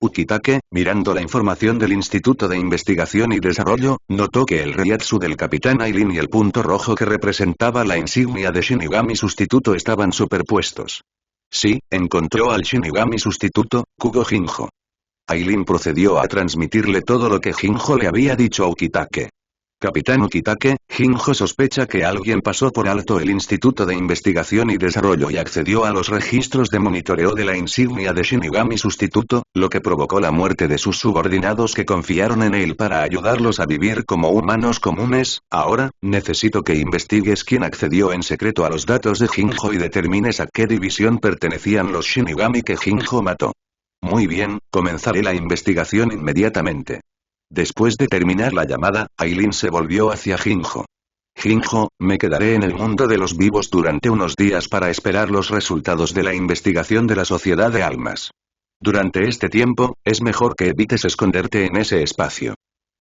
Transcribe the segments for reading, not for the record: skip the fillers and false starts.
Ukitake, mirando la información del Instituto de Investigación y Desarrollo, notó que el Reiatsu del Capitán Aileen y el punto rojo que representaba la insignia de Shinigami sustituto estaban superpuestos. Sí, encontró al Shinigami sustituto, Kugo Jinjo. Aileen procedió a transmitirle todo lo que Jinjo le había dicho a Ukitake. Capitán Ukitake, Jinjo sospecha que alguien pasó por alto el Instituto de Investigación y Desarrollo y accedió a los registros de monitoreo de la insignia de Shinigami sustituto, lo que provocó la muerte de sus subordinados que confiaron en él para ayudarlos a vivir como humanos comunes. Ahora, necesito que investigues quién accedió en secreto a los datos de Jinjo y determines a qué división pertenecían los Shinigami que Jinjo mató. Muy bien, comenzaré la investigación inmediatamente. Después de terminar la llamada, Aileen se volvió hacia Jinjo. Jinjo, me quedaré en el mundo de los vivos durante unos días para esperar los resultados de la investigación de la Sociedad de Almas. Durante este tiempo, es mejor que evites esconderte en ese espacio.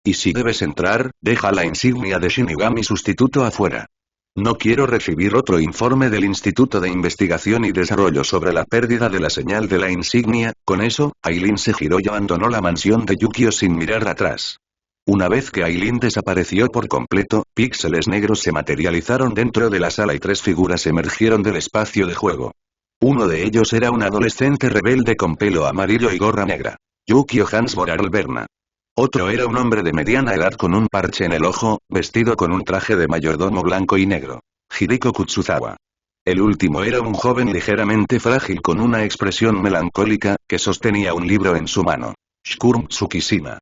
Y si debes entrar, deja la insignia de Shinigami sustituto afuera. No quiero recibir otro informe del Instituto de Investigación y Desarrollo sobre la pérdida de la señal de la insignia. Con eso, Aileen se giró y abandonó la mansión de Yukio sin mirar atrás. Una vez que Aileen desapareció por completo, píxeles negros se materializaron dentro de la sala y tres figuras emergieron del espacio de juego. Uno de ellos era un adolescente rebelde con pelo amarillo y gorra negra. Yukio Hansborough Alberna. Otro era un hombre de mediana edad con un parche en el ojo, vestido con un traje de mayordomo blanco y negro. Hideko Kutsuzawa. El último era un joven ligeramente frágil con una expresión melancólica, que sostenía un libro en su mano. Shkurm Tsukishima.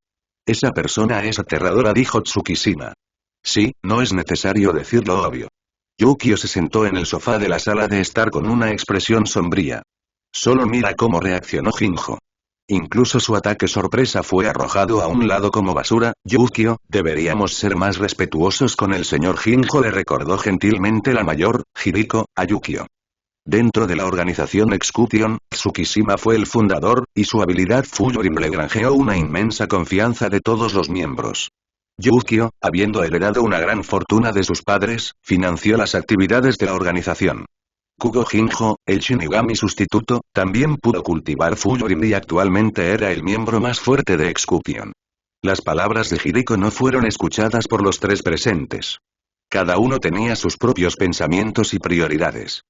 Esa persona es aterradora, dijo Tsukishima. Sí, no es necesario decir lo obvio. Yukio se sentó en el sofá de la sala de estar con una expresión sombría. Solo mira cómo reaccionó Jinjo. Incluso su ataque sorpresa fue arrojado a un lado como basura. Yukio, deberíamos ser más respetuosos con el señor Jinjo, le recordó gentilmente la mayor, Hideko, a Yukio. Dentro de la organización Execution, Tsukishima fue el fundador, y su habilidad Fullbring le granjeó una inmensa confianza de todos los miembros. Yukio, habiendo heredado una gran fortuna de sus padres, financió las actividades de la organización. Kugo Jinjo, el Shinigami sustituto, también pudo cultivar Fullbring y actualmente era el miembro más fuerte de Execution. Las palabras de Hideko no fueron escuchadas por los tres presentes. Cada uno tenía sus propios pensamientos y prioridades.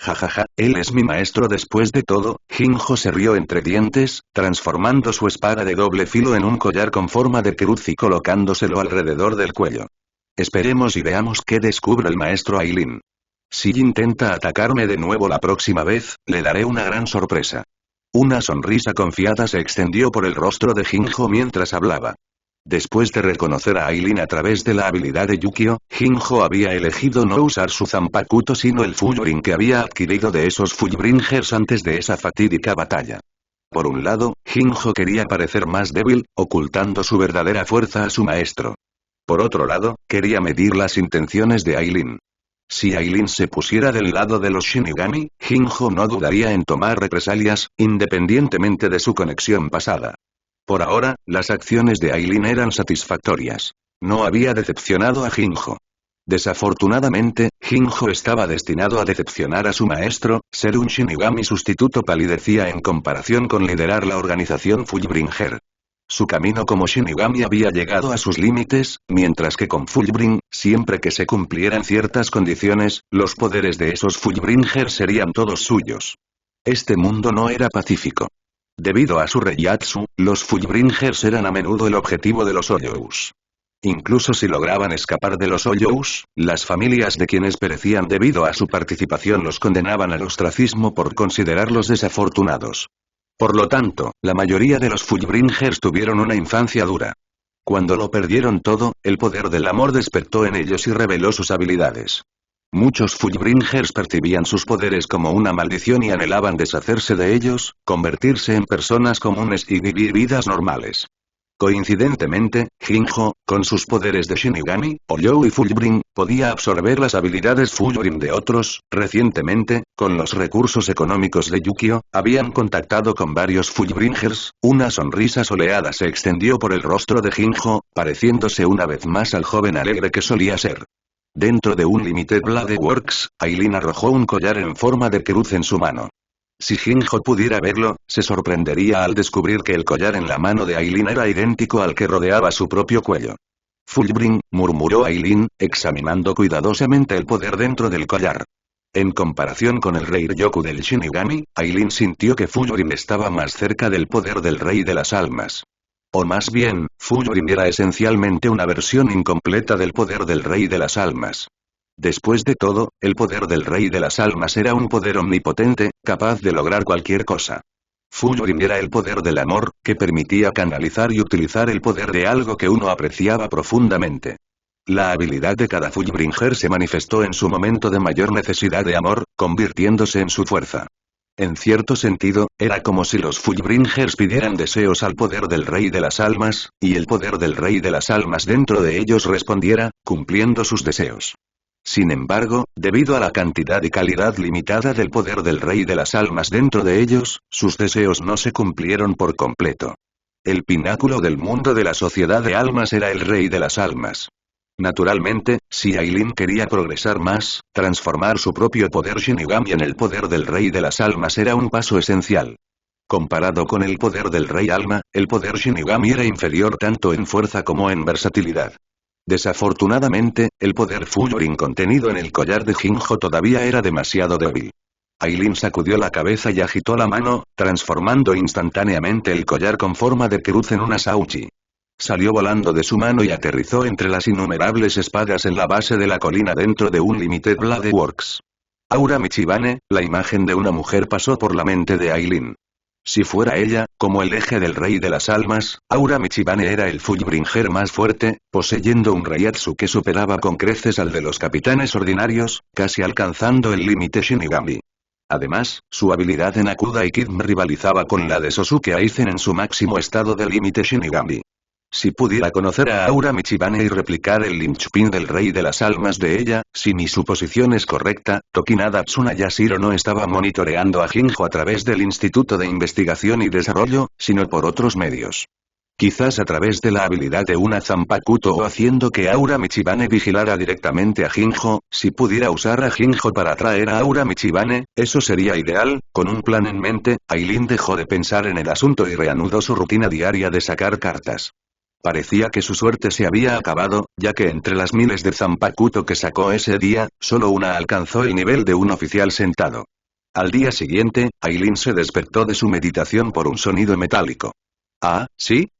Jajaja, él es mi maestro después de todo. Jinjo se rió entre dientes, transformando su espada de doble filo en un collar con forma de cruz y colocándoselo alrededor del cuello. Esperemos y veamos qué descubre el maestro Aileen. Si intenta atacarme de nuevo la próxima vez, le daré una gran sorpresa. Una sonrisa confiada se extendió por el rostro de Jinjo mientras hablaba. Después de reconocer a Aileen a través de la habilidad de Yukio, Jinjo había elegido no usar su Zanpakuto sino el Fullbring que había adquirido de esos Fullbringers antes de esa fatídica batalla. Por un lado, Jinjo quería parecer más débil, ocultando su verdadera fuerza a su maestro. Por otro lado, quería medir las intenciones de Aileen. Si Aileen se pusiera del lado de los Shinigami, Jinjo no dudaría en tomar represalias, independientemente de su conexión pasada. Por ahora, las acciones de Aileen eran satisfactorias. No había decepcionado a Jinjo. Desafortunadamente, Jinjo estaba destinado a decepcionar a su maestro. Ser un Shinigami sustituto palidecía en comparación con liderar la organización Fullbringer. Su camino como Shinigami había llegado a sus límites, mientras que con Fullbring, siempre que se cumplieran ciertas condiciones, los poderes de esos Fullbringers serían todos suyos. Este mundo no era pacífico. Debido a su Reiatsu, los Fullbringers eran a menudo el objetivo de los Hoyous. Incluso si lograban escapar de los Hoyous, las familias de quienes perecían debido a su participación los condenaban al ostracismo por considerarlos desafortunados. Por lo tanto, la mayoría de los Fullbringers tuvieron una infancia dura. Cuando lo perdieron todo, el poder del amor despertó en ellos y reveló sus habilidades. Muchos Fullbringers percibían sus poderes como una maldición y anhelaban deshacerse de ellos, convertirse en personas comunes y vivir vidas normales. Coincidentemente, Jinjo, con sus poderes de Shinigami, Hoyou y Fullbring, podía absorber las habilidades Fullbring de otros. Recientemente, con los recursos económicos de Yukio, habían contactado con varios Fullbringers. Una sonrisa soleada se extendió por el rostro de Jinjo, pareciéndose una vez más al joven alegre que solía ser. Dentro de un Limited Blade Works, Aileen arrojó un collar en forma de cruz en su mano. Si Jinjo pudiera verlo, se sorprendería al descubrir que el collar en la mano de Aileen era idéntico al que rodeaba su propio cuello. Fullbring, murmuró Aileen, examinando cuidadosamente el poder dentro del collar. En comparación con el rey Ryoku del Shinigami, Aileen sintió que Fullbring estaba más cerca del poder del rey de las almas. O más bien, Fullbring era esencialmente una versión incompleta del poder del rey de las almas. Después de todo, el poder del rey de las almas era un poder omnipotente, capaz de lograr cualquier cosa. Fullbring era el poder del amor, que permitía canalizar y utilizar el poder de algo que uno apreciaba profundamente. La habilidad de cada Fullbringer se manifestó en su momento de mayor necesidad de amor, convirtiéndose en su fuerza. En cierto sentido, era como si los Fullbringers pidieran deseos al poder del rey de las almas, y el poder del rey de las almas dentro de ellos respondiera, cumpliendo sus deseos. Sin embargo, debido a la cantidad y calidad limitada del poder del rey de las almas dentro de ellos, sus deseos no se cumplieron por completo. El pináculo del mundo de la sociedad de almas era el rey de las almas. Naturalmente, si Aileen quería progresar más, transformar su propio poder Shinigami en el poder del rey de las almas era un paso esencial. Comparado con el poder del rey alma, el poder Shinigami era inferior tanto en fuerza como en versatilidad. Desafortunadamente, el poder Fullbring contenido en el collar de Jinjo todavía era demasiado débil. Aileen sacudió la cabeza y agitó la mano, transformando instantáneamente el collar con forma de cruz en una Sauchi. Salió volando de su mano y aterrizó entre las innumerables espadas en la base de la colina dentro de un Limited Blade Works. Aura Michibane, la imagen de una mujer pasó por la mente de Aileen. Si fuera ella, como el eje del rey de las almas, Aura Michibane era el Fullbringer más fuerte, poseyendo un Reiatsu que superaba con creces al de los capitanes ordinarios, casi alcanzando el límite Shinigami. Además, su habilidad en Akuda y Kidm rivalizaba con la de Sosuke Aizen en su máximo estado de límite Shinigami. Si pudiera conocer a Aura Michibane y replicar el linchpin del rey de las almas de ella, si mi suposición es correcta, Tokinada Tsunayashiro no estaba monitoreando a Jinjo a través del Instituto de Investigación y Desarrollo, sino por otros medios. Quizás a través de la habilidad de una Zanpakuto o haciendo que Aura Michibane vigilara directamente a Jinjo, si pudiera usar a Jinjo para atraer a Aura Michibane, eso sería ideal. Con un plan en mente, Aileen dejó de pensar en el asunto y reanudó su rutina diaria de sacar cartas. Parecía que su suerte se había acabado, ya que entre las miles de Zanpakuto que sacó ese día, solo una alcanzó el nivel de un oficial sentado. Al día siguiente, Aileen se despertó de su meditación por un sonido metálico. ¿Ah, sí?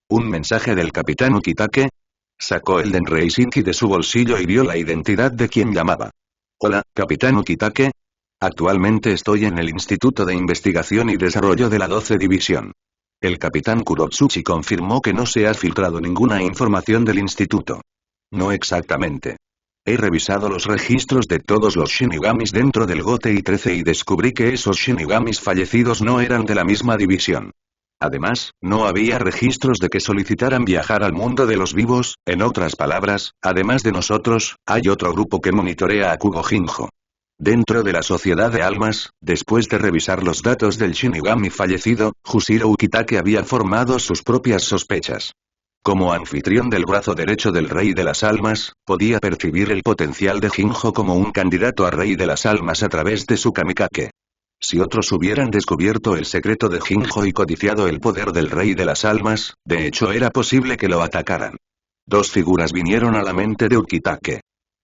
¿Un mensaje del capitán Ukitake? Sacó el Denrei Shinki de su bolsillo y vio la identidad de quien llamaba. Hola, capitán Ukitake. Actualmente estoy en el Instituto de Investigación y Desarrollo de la 12 División. El capitán Kurotsuchi confirmó que no se ha filtrado ninguna información del instituto. No exactamente. He revisado los registros de todos los Shinigamis dentro del GOTEI 13 y descubrí que esos Shinigamis fallecidos no eran de la misma división. Además, no había registros de que solicitaran viajar al mundo de los vivos, en otras palabras, además de nosotros, hay otro grupo que monitorea a Kugo Jinjo. Dentro de la sociedad de almas, después de revisar los datos del Shinigami fallecido, Jushiro Ukitake había formado sus propias sospechas. Como anfitrión del brazo derecho del Rey de las Almas, podía percibir el potencial de Jinjo como un candidato a Rey de las Almas a través de su Kamikake. Si otros hubieran descubierto el secreto de Jinjo y codiciado el poder del Rey de las Almas, de hecho era posible que lo atacaran. Dos figuras vinieron a la mente de Ukitake.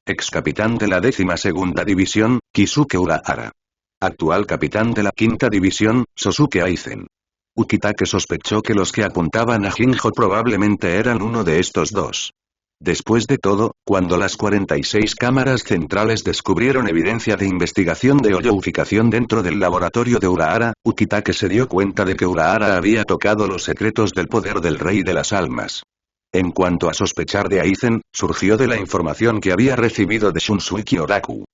Ex capitán de la 12ª División, Kisuke Urahara. Actual capitán de la 5ª División, Sosuke Aizen. Ukitake sospechó que los que apuntaban a Jinjo probablemente eran uno de estos dos. Después de todo, cuando las 46 cámaras centrales descubrieron evidencia de investigación de hoyoificación dentro del laboratorio de Urahara, Ukitake se dio cuenta de que Urahara había tocado los secretos del poder del Rey de las Almas. En cuanto a sospechar de Aizen, surgió de la información que había recibido de Shunsui Kyoraku.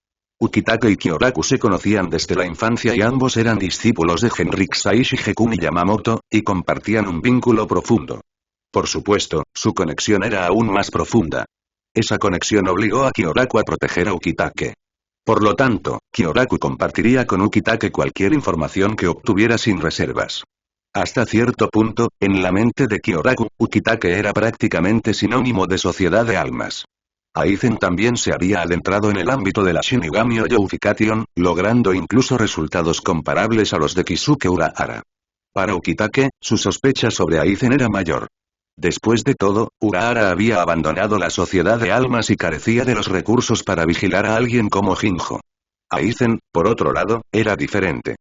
Ukitake y Kyoraku se conocían desde la infancia y ambos eran discípulos de Henrik Saishi Gekuni Yamamoto, y compartían un vínculo profundo. Por supuesto, su conexión era aún más profunda. Esa conexión obligó a Kyoraku a proteger a Ukitake. Por lo tanto, Kyoraku compartiría con Ukitake cualquier información que obtuviera sin reservas. Hasta cierto punto, en la mente de Kyoraku, Ukitake era prácticamente sinónimo de sociedad de almas. Aizen también se había adentrado en el ámbito de la Shinigami Yoification, logrando incluso resultados comparables a los de Kisuke Urahara. Para Ukitake, su sospecha sobre Aizen era mayor. Después de todo, Urahara había abandonado la sociedad de almas y carecía de los recursos para vigilar a alguien como Jinjo. Aizen, por otro lado, era diferente.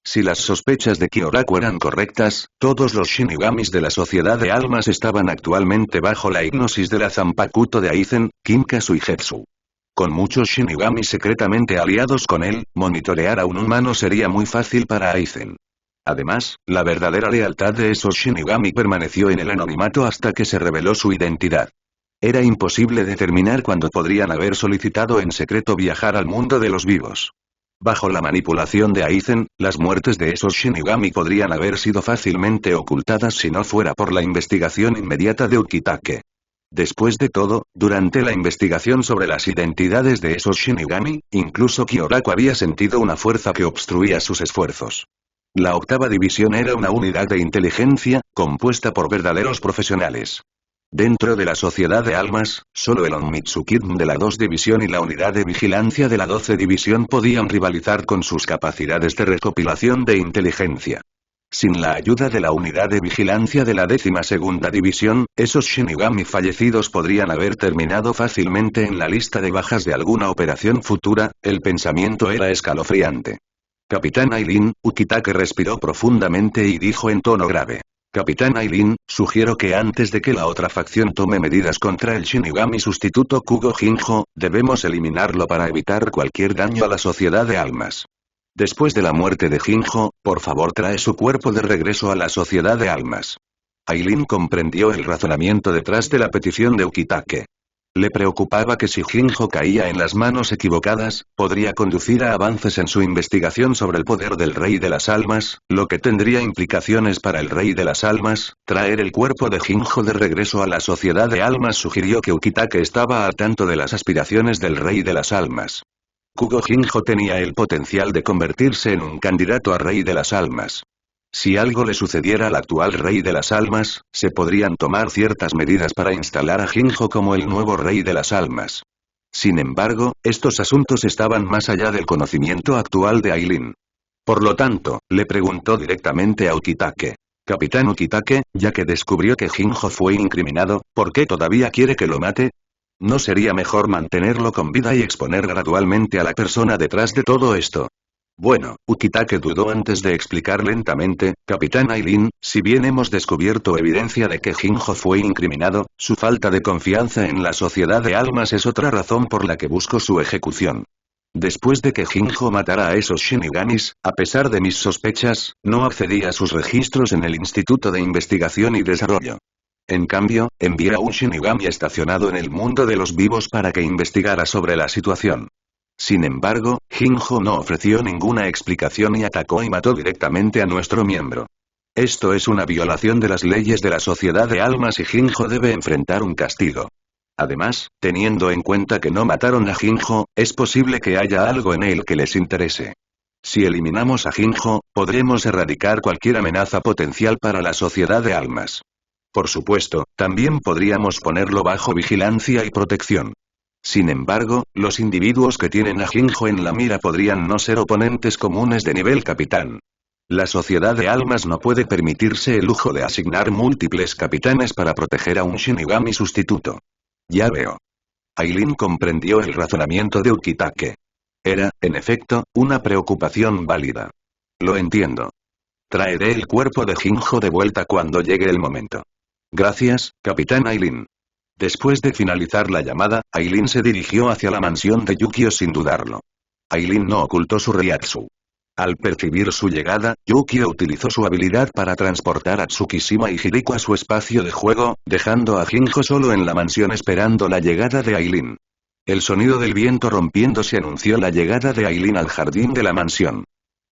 Si las sospechas de Kyoraku eran correctas, todos los Shinigamis de la Sociedad de Almas estaban actualmente bajo la hipnosis de la Zanpakuto de Aizen, Kinkasu y Jetsu. Con muchos Shinigamis secretamente aliados con él, monitorear a un humano sería muy fácil para Aizen. Además, la verdadera lealtad de esos Shinigami permaneció en el anonimato hasta que se reveló su identidad. Era imposible determinar cuándo podrían haber solicitado en secreto viajar al mundo de los vivos. Bajo la manipulación de Aizen, las muertes de esos Shinigami podrían haber sido fácilmente ocultadas si no fuera por la investigación inmediata de Ukitake. Después de todo, durante la investigación sobre las identidades de esos Shinigami, incluso Kyoraku había sentido una fuerza que obstruía sus esfuerzos. La octava división era una unidad de inteligencia, compuesta por verdaderos profesionales. Dentro de la Sociedad de Almas, solo el Onmitsukid de la 2 División y la Unidad de Vigilancia de la 12 División podían rivalizar con sus capacidades de recopilación de inteligencia. Sin la ayuda de la Unidad de Vigilancia de la 12ª División, esos Shinigami fallecidos podrían haber terminado fácilmente en la lista de bajas de alguna operación futura. El pensamiento era escalofriante. Capitán Aileen, Ukitake respiró profundamente y dijo en tono grave. Capitán Aileen, sugiero que antes de que la otra facción tome medidas contra el Shinigami sustituto Kugo Jinjo, debemos eliminarlo para evitar cualquier daño a la Sociedad de Almas. Después de la muerte de Jinjo, por favor trae su cuerpo de regreso a la Sociedad de Almas. Aileen comprendió el razonamiento detrás de la petición de Ukitake. Le preocupaba que si Jinjo caía en las manos equivocadas, podría conducir a avances en su investigación sobre el poder del Rey de las Almas, lo que tendría implicaciones para el Rey de las Almas. Traer el cuerpo de Jinjo de regreso a la Sociedad de Almas sugirió que Ukitake estaba al tanto de las aspiraciones del Rey de las Almas. Kugo Jinjo tenía el potencial de convertirse en un candidato a Rey de las Almas. Si algo le sucediera al actual Rey de las Almas, se podrían tomar ciertas medidas para instalar a Jinjo como el nuevo Rey de las Almas. Sin embargo, estos asuntos estaban más allá del conocimiento actual de Aileen. Por lo tanto, le preguntó directamente a Ukitake. Capitán Ukitake, ya que descubrió que Jinjo fue incriminado, ¿por qué todavía quiere que lo mate? ¿No sería mejor mantenerlo con vida y exponer gradualmente a la persona detrás de todo esto? Bueno, Ukitake dudó antes de explicar lentamente, Capitán Aileen, si bien hemos descubierto evidencia de que Jinjo fue incriminado, su falta de confianza en la Sociedad de Almas es otra razón por la que busco su ejecución. Después de que Jinjo matara a esos Shinigamis, a pesar de mis sospechas, no accedí a sus registros en el Instituto de Investigación y Desarrollo. En cambio, envié a un Shinigami estacionado en el mundo de los vivos para que investigara sobre la situación. Sin embargo, Jinjo no ofreció ninguna explicación y atacó y mató directamente a nuestro miembro. Esto es una violación de las leyes de la Sociedad de Almas y Jinjo debe enfrentar un castigo. Además, teniendo en cuenta que no mataron a Jinjo, es posible que haya algo en él que les interese. Si eliminamos a Jinjo, podremos erradicar cualquier amenaza potencial para la Sociedad de Almas. Por supuesto, también podríamos ponerlo bajo vigilancia y protección. Sin embargo, los individuos que tienen a Jinjo en la mira podrían no ser oponentes comunes de nivel capitán. La Sociedad de Almas no puede permitirse el lujo de asignar múltiples capitanes para proteger a un Shinigami sustituto. Ya veo. Aileen comprendió el razonamiento de Ukitake. Era, en efecto, una preocupación válida. Lo entiendo. Traeré el cuerpo de Jinjo de vuelta cuando llegue el momento. Gracias, Capitán Aileen. Después de finalizar la llamada, Aileen se dirigió hacia la mansión de Yukio sin dudarlo. Aileen no ocultó su Ryatsu. Al percibir su llegada, Yukio utilizó su habilidad para transportar a Tsukishima y Hiriko a su espacio de juego, dejando a Jinjo solo en la mansión esperando la llegada de Aileen. El sonido del viento rompiéndose anunció la llegada de Aileen al jardín de la mansión.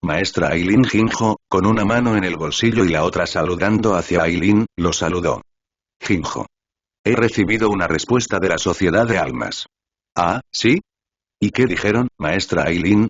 Maestra Aileen Jinjo, con una mano en el bolsillo y la otra saludando hacia Aileen, lo saludó. Jinjo. He recibido una respuesta de la Sociedad de Almas. ¿Ah, sí? ¿Y qué dijeron, maestra Aileen?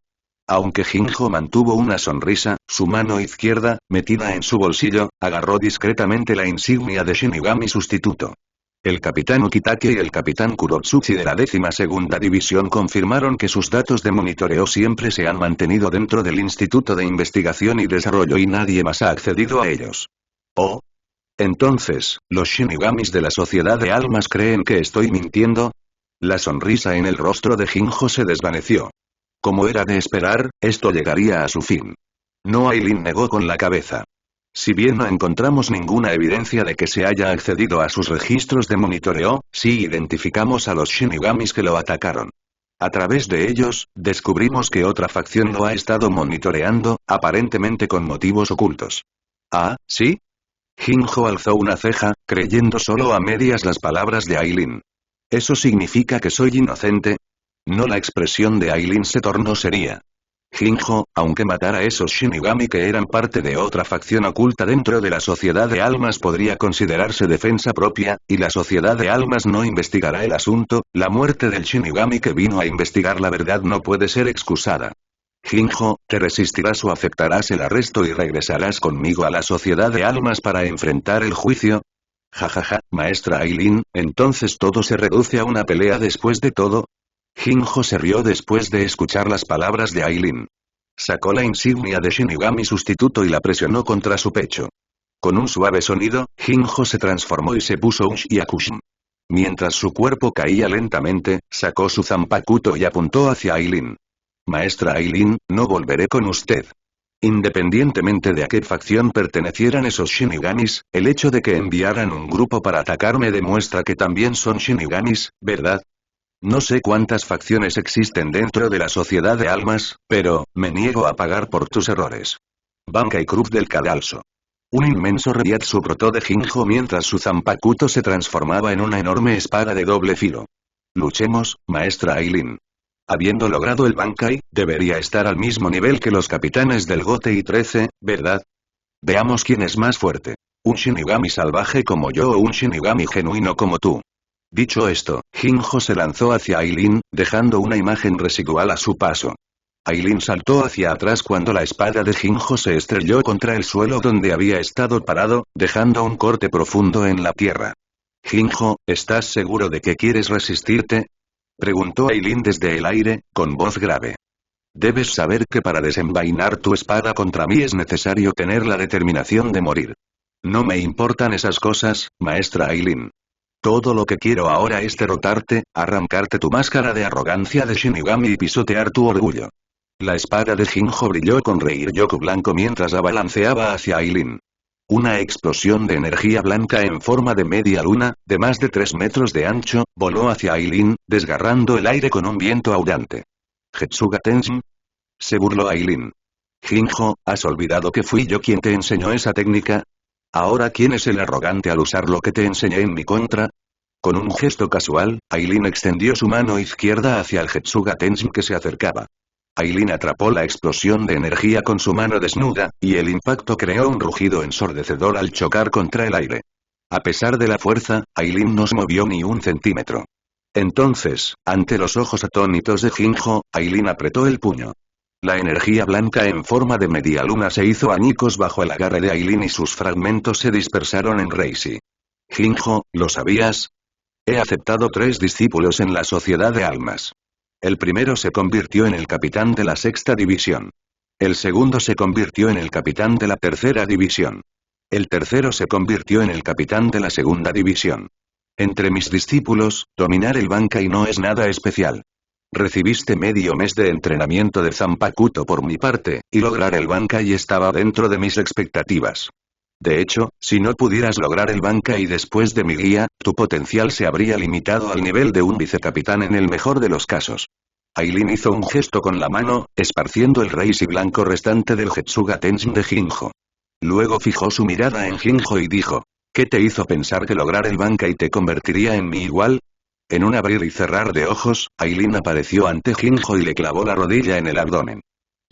Aunque Jinjo mantuvo una sonrisa, su mano izquierda, metida en su bolsillo, agarró discretamente la insignia de Shinigami sustituto. El capitán Okitake y el capitán Kurotsuchi de la 12ª División confirmaron que sus datos de monitoreo siempre se han mantenido dentro del Instituto de Investigación y Desarrollo y nadie más ha accedido a ellos. Oh. Entonces, ¿los Shinigamis de la Sociedad de Almas creen que estoy mintiendo? La sonrisa en el rostro de Jinjo se desvaneció. Como era de esperar, esto llegaría a su fin. No, Aileen negó con la cabeza. Si bien no encontramos ninguna evidencia de que se haya accedido a sus registros de monitoreo, sí identificamos a los Shinigamis que lo atacaron. A través de ellos, descubrimos que otra facción lo ha estado monitoreando, aparentemente con motivos ocultos. ¿Ah, sí? Jinjo alzó una ceja, creyendo solo a medias las palabras de Aileen. ¿Eso significa que soy inocente? No, la expresión de Aileen se tornó seria. Jinjo, aunque matar a esos Shinigami que eran parte de otra facción oculta dentro de la Sociedad de Almas podría considerarse defensa propia, y la Sociedad de Almas no investigará el asunto, la muerte del Shinigami que vino a investigar la verdad no puede ser excusada. Jinjo, ¿te resistirás o aceptarás el arresto y regresarás conmigo a la Sociedad de Almas para enfrentar el juicio? Jajaja, maestra Aileen, ¿entonces todo se reduce a una pelea después de todo? Jinjo se rió después de escuchar las palabras de Aileen. Sacó la insignia de Shinigami sustituto y la presionó contra su pecho. Con un suave sonido, Jinjo se transformó y se puso un Shyakushin. Mientras su cuerpo caía lentamente, sacó su Zanpakuto y apuntó hacia Aileen. Maestra Aileen, no volveré con usted. Independientemente de a qué facción pertenecieran esos Shinigamis, el hecho de que enviaran un grupo para atacarme demuestra que también son Shinigamis, ¿verdad? No sé cuántas facciones existen dentro de la Sociedad de Almas, pero, me niego a pagar por tus errores. Bankai Cruz del Cadalso. Un inmenso reiatsu brotó de Jinjo mientras su Zanpakuto se transformaba en una enorme espada de doble filo. Luchemos, maestra Aileen. Habiendo logrado el Bankai, debería estar al mismo nivel que los capitanes del Gote y 13, ¿verdad? Veamos quién es más fuerte. ¿Un Shinigami salvaje como yo o un Shinigami genuino como tú? Dicho esto, Jinjo se lanzó hacia Aileen, dejando una imagen residual a su paso. Aileen saltó hacia atrás cuando la espada de Jinjo se estrelló contra el suelo donde había estado parado, dejando un corte profundo en la tierra. Jinjo, ¿estás seguro de que quieres resistirte? Preguntó Aileen desde el aire, con voz grave. Debes saber que para desenvainar tu espada contra mí es necesario tener la determinación de morir. No me importan esas cosas, maestra Aileen. Todo lo que quiero ahora es derrotarte, arrancarte tu máscara de arrogancia de Shinigami y pisotear tu orgullo. La espada de Jinjo brilló con Reiryoku blanco mientras la balanceaba hacia Aileen. Una explosión de energía blanca en forma de media luna, de más de 3 metros de ancho, voló hacia Aileen, desgarrando el aire con un viento aullante. ¿Getsuga Tenshin? Se burló Aileen. Jinjo, ¿has olvidado que fui yo quien te enseñó esa técnica? ¿Ahora quién es el arrogante al usar lo que te enseñé en mi contra? Con un gesto casual, Aileen extendió su mano izquierda hacia el Getsuga Tenshin que se acercaba. Aileen atrapó la explosión de energía con su mano desnuda, y el impacto creó un rugido ensordecedor al chocar contra el aire. A pesar de la fuerza, Aileen no se movió ni un centímetro. Entonces, ante los ojos atónitos de Jinjo, Aileen apretó el puño. La energía blanca en forma de media luna se hizo añicos bajo el agarre de Aileen y sus fragmentos se dispersaron en Reishi. Jinjo, ¿lo sabías? He aceptado 3 discípulos en la Sociedad de Almas. El primero se convirtió en el capitán de la 6ª división. El segundo se convirtió en el capitán de la 3ª división. El tercero se convirtió en el capitán de la 2ª división. Entre mis discípulos, dominar el Bankai no es nada especial. Recibiste medio mes de entrenamiento de Zanpakuto por mi parte, y lograr el Bankai estaba dentro de mis expectativas. De hecho, si no pudieras lograr el Bankai después de mi guía, tu potencial se habría limitado al nivel de un vicecapitán en el mejor de los casos. Aileen hizo un gesto con la mano, esparciendo el Reishi blanco restante del Getsuga Tenshin de Jinjo. Luego fijó su mirada en Jinjo y dijo, ¿qué te hizo pensar que lograr el Bankai te convertiría en mi igual? En un abrir y cerrar de ojos, Aileen apareció ante Jinjo y le clavó la rodilla en el abdomen.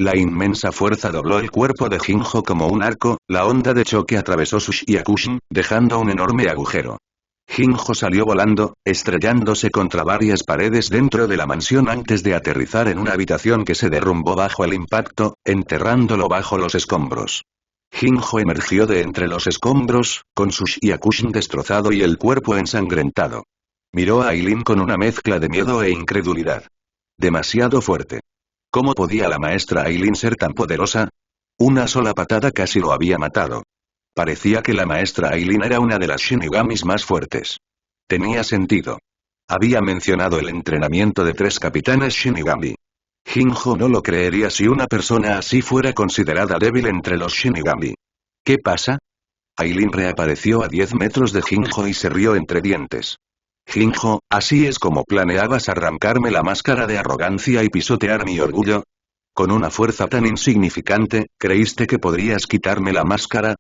La inmensa fuerza dobló el cuerpo de Jinjo como un arco, la onda de choque atravesó su Shyakushin, dejando un enorme agujero. Jinjo salió volando, estrellándose contra varias paredes dentro de la mansión antes de aterrizar en una habitación que se derrumbó bajo el impacto, enterrándolo bajo los escombros. Jinjo emergió de entre los escombros, con su Shiakushin destrozado y el cuerpo ensangrentado. Miró a Aileen con una mezcla de miedo e incredulidad. Demasiado fuerte. ¿Cómo podía la maestra Aileen ser tan poderosa? Una sola patada casi lo había matado. Parecía que la maestra Aileen era una de las Shinigamis más fuertes. Tenía sentido. Había mencionado el entrenamiento de 3 capitanes Shinigami. Jinjo no lo creería si una persona así fuera considerada débil entre los Shinigami. ¿Qué pasa? Aileen reapareció a 10 metros de Jinjo y se rió entre dientes. Jinjo, ¿así es como planeabas arrancarme la máscara de arrogancia y pisotear mi orgullo? Con una fuerza tan insignificante, ¿creíste que podrías quitarme la máscara?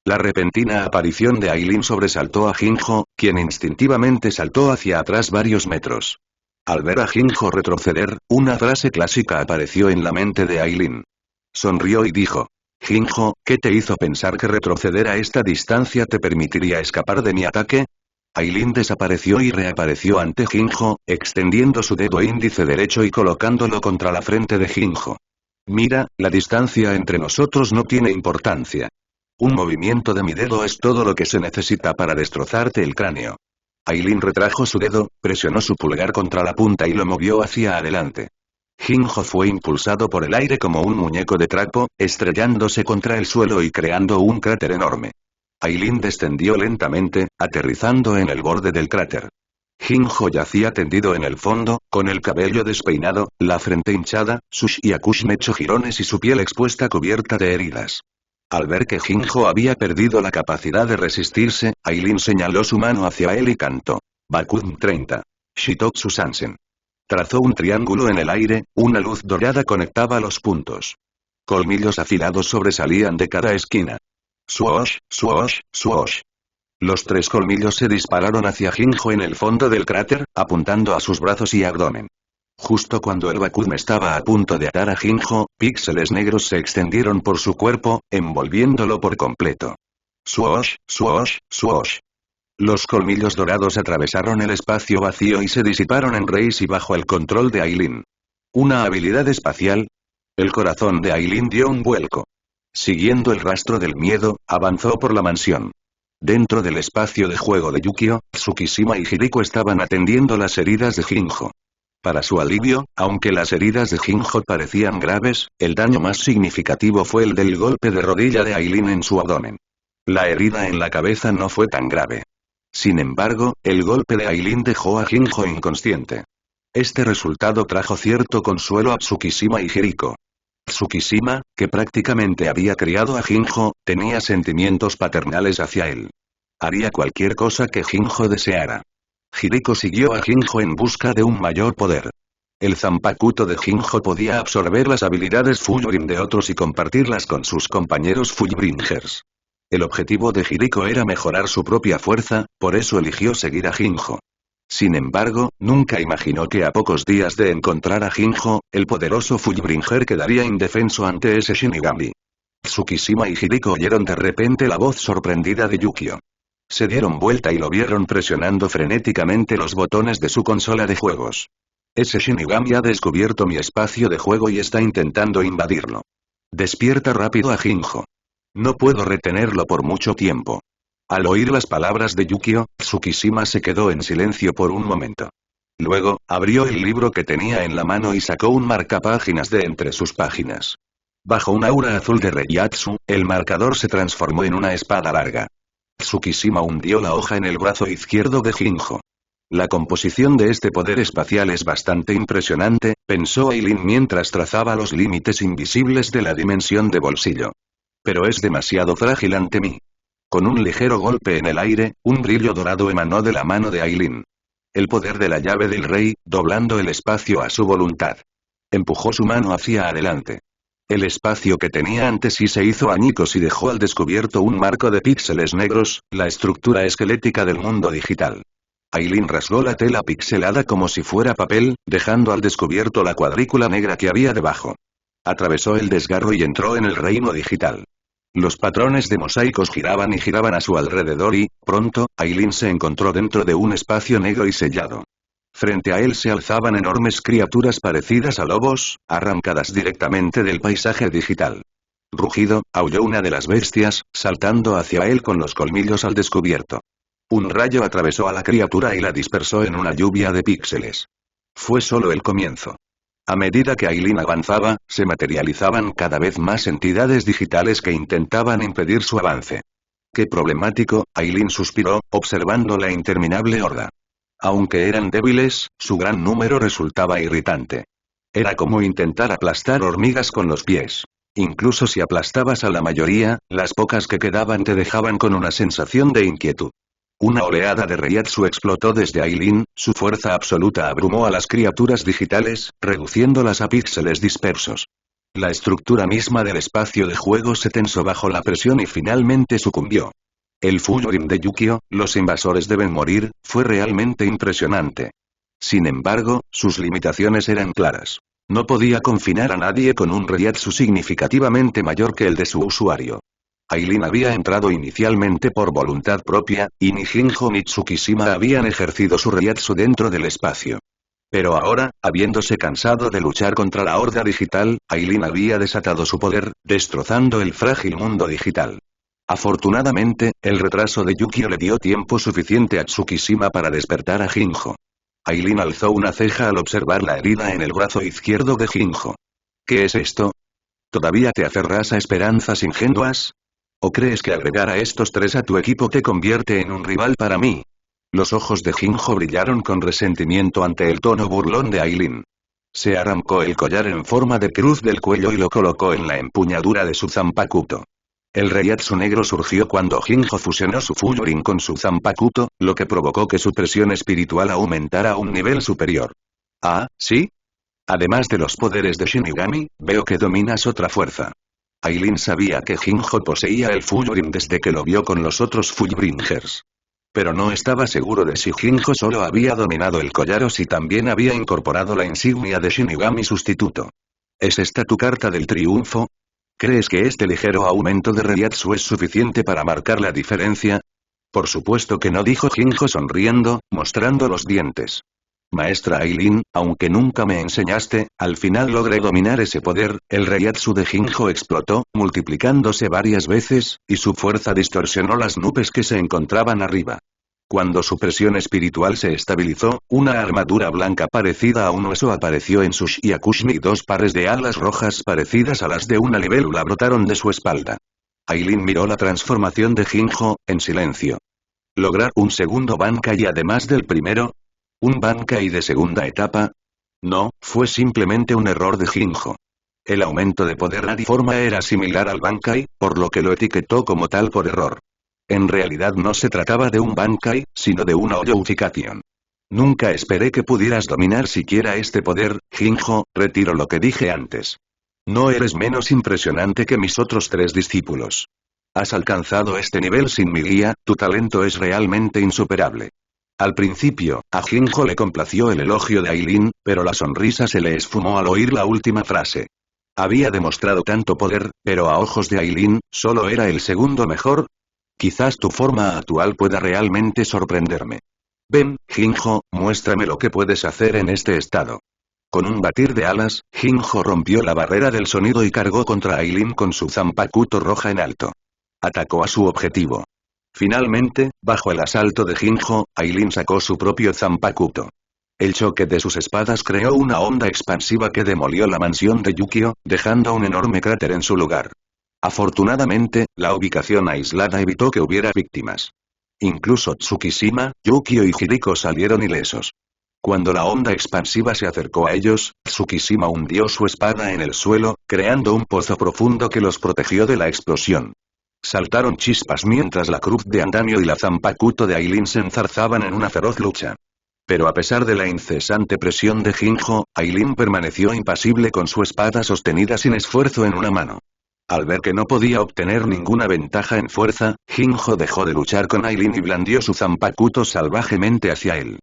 La repentina aparición de Aileen sobresaltó a Jinjo, quien instintivamente saltó hacia atrás varios metros. Al ver a Jinjo retroceder, una frase clásica apareció en la mente de Aileen. Sonrió y dijo: Jinjo, ¿qué te hizo pensar que retroceder a esta distancia te permitiría escapar de mi ataque? Aileen desapareció y reapareció ante Jinjo, extendiendo su dedo índice derecho y colocándolo contra la frente de Jinjo. Mira, la distancia entre nosotros no tiene importancia. Un movimiento de mi dedo es todo lo que se necesita para destrozarte el cráneo. Aileen retrajo su dedo, presionó su pulgar contra la punta y lo movió hacia adelante. Jinjo fue impulsado por el aire como un muñeco de trapo, estrellándose contra el suelo y creando un cráter enorme. Aileen descendió lentamente, aterrizando en el borde del cráter. Jinjo yacía tendido en el fondo, con el cabello despeinado, la frente hinchada, sus Hyakushin hecho jirones y su piel expuesta cubierta de heridas. Al ver que Jinjo había perdido la capacidad de resistirse, Aileen señaló su mano hacia él y cantó. Bakun 30. Shitotsu Sansen. Trazó un triángulo en el aire, una luz dorada conectaba los puntos. Colmillos afilados sobresalían de cada esquina. Swoosh, swoosh, swoosh. Los 3 colmillos se dispararon hacia Jinjo en el fondo del cráter, apuntando a sus brazos y abdomen. Justo cuando el Bakun estaba a punto de atar a Jinjo, píxeles negros se extendieron por su cuerpo, envolviéndolo por completo. Swoosh, swoosh, swoosh. Los colmillos dorados atravesaron el espacio vacío y se disiparon en Reis y bajo el control de Aileen. ¿Una habilidad espacial? El corazón de Aileen dio un vuelco. Siguiendo el rastro del miedo, avanzó por la mansión. Dentro del espacio de juego de Yukio, Tsukishima y Hiriko estaban atendiendo las heridas de Jinjo. Para su alivio, aunque las heridas de Jinjo parecían graves, el daño más significativo fue el del golpe de rodilla de Aileen en su abdomen. La herida en la cabeza no fue tan grave. Sin embargo, el golpe de Aileen dejó a Jinjo inconsciente. Este resultado trajo cierto consuelo a Tsukishima y Hiriko. Tsukishima, que prácticamente había criado a Jinjo, tenía sentimientos paternales hacia él. Haría cualquier cosa que Jinjo deseara. Hiriko siguió a Jinjo en busca de un mayor poder. El Zanpakuto de Jinjo podía absorber las habilidades Fullbring de otros y compartirlas con sus compañeros Fullbringers. El objetivo de Hiriko era mejorar su propia fuerza, por eso eligió seguir a Jinjo. Sin embargo, nunca imaginó que a pocos días de encontrar a Jinjo, el poderoso Fullbringer quedaría indefenso ante ese Shinigami. Tsukishima y Hiriko oyeron de repente la voz sorprendida de Yukio. Se dieron vuelta y lo vieron presionando frenéticamente los botones de su consola de juegos. Ese Shinigami ha descubierto mi espacio de juego y está intentando invadirlo. Despierta rápido a Jinjo. No puedo retenerlo por mucho tiempo. Al oír las palabras de Yukio, Tsukishima se quedó en silencio por un momento. Luego, abrió el libro que tenía en la mano y sacó un marcapáginas de entre sus páginas. Bajo un aura azul de Reiatsu, el marcador se transformó en una espada larga. Tsukishima hundió la hoja en el brazo izquierdo de Jinjo. La composición de este poder espacial es bastante impresionante, pensó Aileen mientras trazaba los límites invisibles de la dimensión de bolsillo. Pero es demasiado frágil ante mí. Con un ligero golpe en el aire, un brillo dorado emanó de la mano de Aileen. El poder de la llave del rey, doblando el espacio a su voluntad. Empujó su mano hacia adelante. El espacio que tenía ante sí se hizo añicos y dejó al descubierto un marco de píxeles negros, la estructura esquelética del mundo digital. Aileen rasgó la tela pixelada como si fuera papel, dejando al descubierto la cuadrícula negra que había debajo. Atravesó el desgarro y entró en el reino digital. Los patrones de mosaicos giraban y giraban a su alrededor y, pronto, Aileen se encontró dentro de un espacio negro y sellado. Frente a él se alzaban enormes criaturas parecidas a lobos, arrancadas directamente del paisaje digital. Rugido, aulló una de las bestias, saltando hacia él con los colmillos al descubierto. Un rayo atravesó a la criatura y la dispersó en una lluvia de píxeles. Fue solo el comienzo. A medida que Aileen avanzaba, se materializaban cada vez más entidades digitales que intentaban impedir su avance. Qué problemático, Aileen suspiró, observando la interminable horda. Aunque eran débiles, su gran número resultaba irritante. Era como intentar aplastar hormigas con los pies. Incluso si aplastabas a la mayoría, las pocas que quedaban te dejaban con una sensación de inquietud. Una oleada de Reiatsu explotó desde Aileen, su fuerza absoluta abrumó a las criaturas digitales, reduciéndolas a píxeles dispersos. La estructura misma del espacio de juego se tensó bajo la presión y finalmente sucumbió. El Fullbring de Yukio, los invasores deben morir, fue realmente impresionante. Sin embargo, sus limitaciones eran claras. No podía confinar a nadie con un Reiatsu significativamente mayor que el de su usuario. Aileen había entrado inicialmente por voluntad propia, y ni Jinjo ni Tsukishima habían ejercido su Reiatsu dentro del espacio. Pero ahora, habiéndose cansado de luchar contra la horda digital, Aileen había desatado su poder, destrozando el frágil mundo digital. Afortunadamente, el retraso de Yukio le dio tiempo suficiente a Tsukishima para despertar a Jinjo. Aileen alzó una ceja al observar la herida en el brazo izquierdo de Jinjo. ¿Qué es esto? ¿Todavía te aferras a esperanzas ingenuas? ¿O crees que agregar a estos tres a tu equipo te convierte en un rival para mí? Los ojos de Jinjo brillaron con resentimiento ante el tono burlón de Aileen. Se arrancó el collar en forma de cruz del cuello y lo colocó en la empuñadura de su Zanpakuto. El Reiatsu negro surgió cuando Jinjo fusionó su Fullbring con su Zanpakuto, lo que provocó que su presión espiritual aumentara a un nivel superior. ¿Ah, sí? Además de los poderes de Shinigami, veo que dominas otra fuerza. Aileen sabía que Jinjo poseía el Fullbring desde que lo vio con los otros Fullbringers. Pero no estaba seguro de si Jinjo solo había dominado el collar o si también había incorporado la insignia de Shinigami sustituto. ¿Es esta tu carta del triunfo? ¿Crees que este ligero aumento de Reiatsu es suficiente para marcar la diferencia? Por supuesto que no, dijo Jinjo sonriendo, mostrando los dientes. Maestra Aileen, aunque nunca me enseñaste, al final logré dominar ese poder. El Reiatsu de Jinjo explotó, multiplicándose varias veces, y su fuerza distorsionó las nubes que se encontraban arriba. Cuando su presión espiritual se estabilizó, una armadura blanca parecida a un hueso apareció en su Shyakushni y dos pares de alas rojas parecidas a las de una libélula brotaron de su espalda. Aileen miró la transformación de Jinjo, en silencio. ¿Lograr un segundo Bankai además del primero? ¿Un Bankai de segunda etapa? No, fue simplemente un error de Jinjo. El aumento de poder Nariforma era similar al Bankai, por lo que lo etiquetó como tal por error. En realidad no se trataba de un Bankai, sino de una Oyoufication. Nunca esperé que pudieras dominar siquiera este poder, Jinjo, retiro lo que dije antes. No eres menos impresionante que mis otros tres discípulos. Has alcanzado este nivel sin mi guía, tu talento es realmente insuperable. Al principio, a Jinjo le complació el elogio de Aileen, pero la sonrisa se le esfumó al oír la última frase. Había demostrado tanto poder, pero a ojos de Aileen, solo era el segundo mejor. Quizás tu forma actual pueda realmente sorprenderme. Ven, Jinjo, muéstrame lo que puedes hacer en este estado. Con un batir de alas, Jinjo rompió la barrera del sonido y cargó contra Aileen con su Zanpakuto roja en alto. Atacó a su objetivo. Finalmente, bajo el asalto de Jinjo, Aileen sacó su propio Zanpakuto. El choque de sus espadas creó una onda expansiva que demolió la mansión de Yukio, dejando un enorme cráter en su lugar. Afortunadamente, la ubicación aislada evitó que hubiera víctimas. Incluso Tsukishima, Yukio y Hiriko salieron ilesos. Cuando la onda expansiva se acercó a ellos, Tsukishima hundió su espada en el suelo, creando un pozo profundo que los protegió de la explosión. Saltaron chispas mientras la cruz de andamio y la Zanpakuto de Aileen se enzarzaban en una feroz lucha. Pero a pesar de la incesante presión de Jinjo, Aileen permaneció impasible con su espada sostenida sin esfuerzo en una mano. Al ver que no podía obtener ninguna ventaja en fuerza, Jinjo dejó de luchar con Aileen y blandió su Zanpakuto salvajemente hacia él.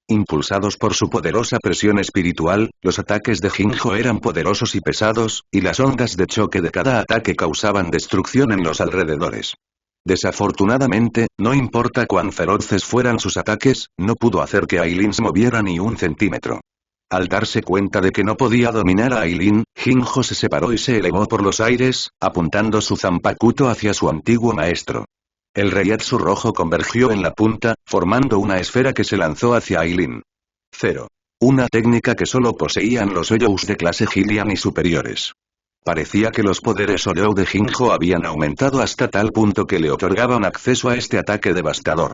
Impulsados por su poderosa presión espiritual, los ataques de Jinjo eran poderosos y pesados, y las ondas de choque de cada ataque causaban destrucción en los alrededores. Desafortunadamente, no importa cuán feroces fueran sus ataques, no pudo hacer que Aileen se moviera ni un centímetro. Al darse cuenta de que no podía dominar a Aileen, Jinjo se separó y se elevó por los aires, apuntando su Zanpakuto hacia su antiguo maestro. El Reiatsu rojo convergió en la punta, formando una esfera que se lanzó hacia Aileen. 0. Una técnica que solo poseían los Oyous de clase Hylian y superiores. Parecía que los poderes Oyou de Jinjo habían aumentado hasta tal punto que le otorgaban acceso a este ataque devastador.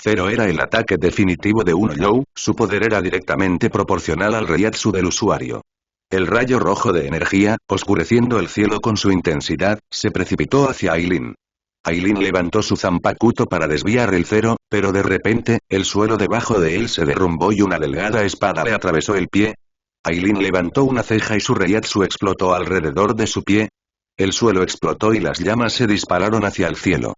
0 era el ataque definitivo de un Oyou, su poder era directamente proporcional al Reiatsu del usuario. El rayo rojo de energía, oscureciendo el cielo con su intensidad, se precipitó hacia Aileen. Aileen levantó su Zanpakuto para desviar el 0, pero de repente, el suelo debajo de él se derrumbó y una delgada espada le atravesó el pie. Aileen levantó una ceja y su Reiatsu explotó alrededor de su pie. El suelo explotó y las llamas se dispararon hacia el cielo.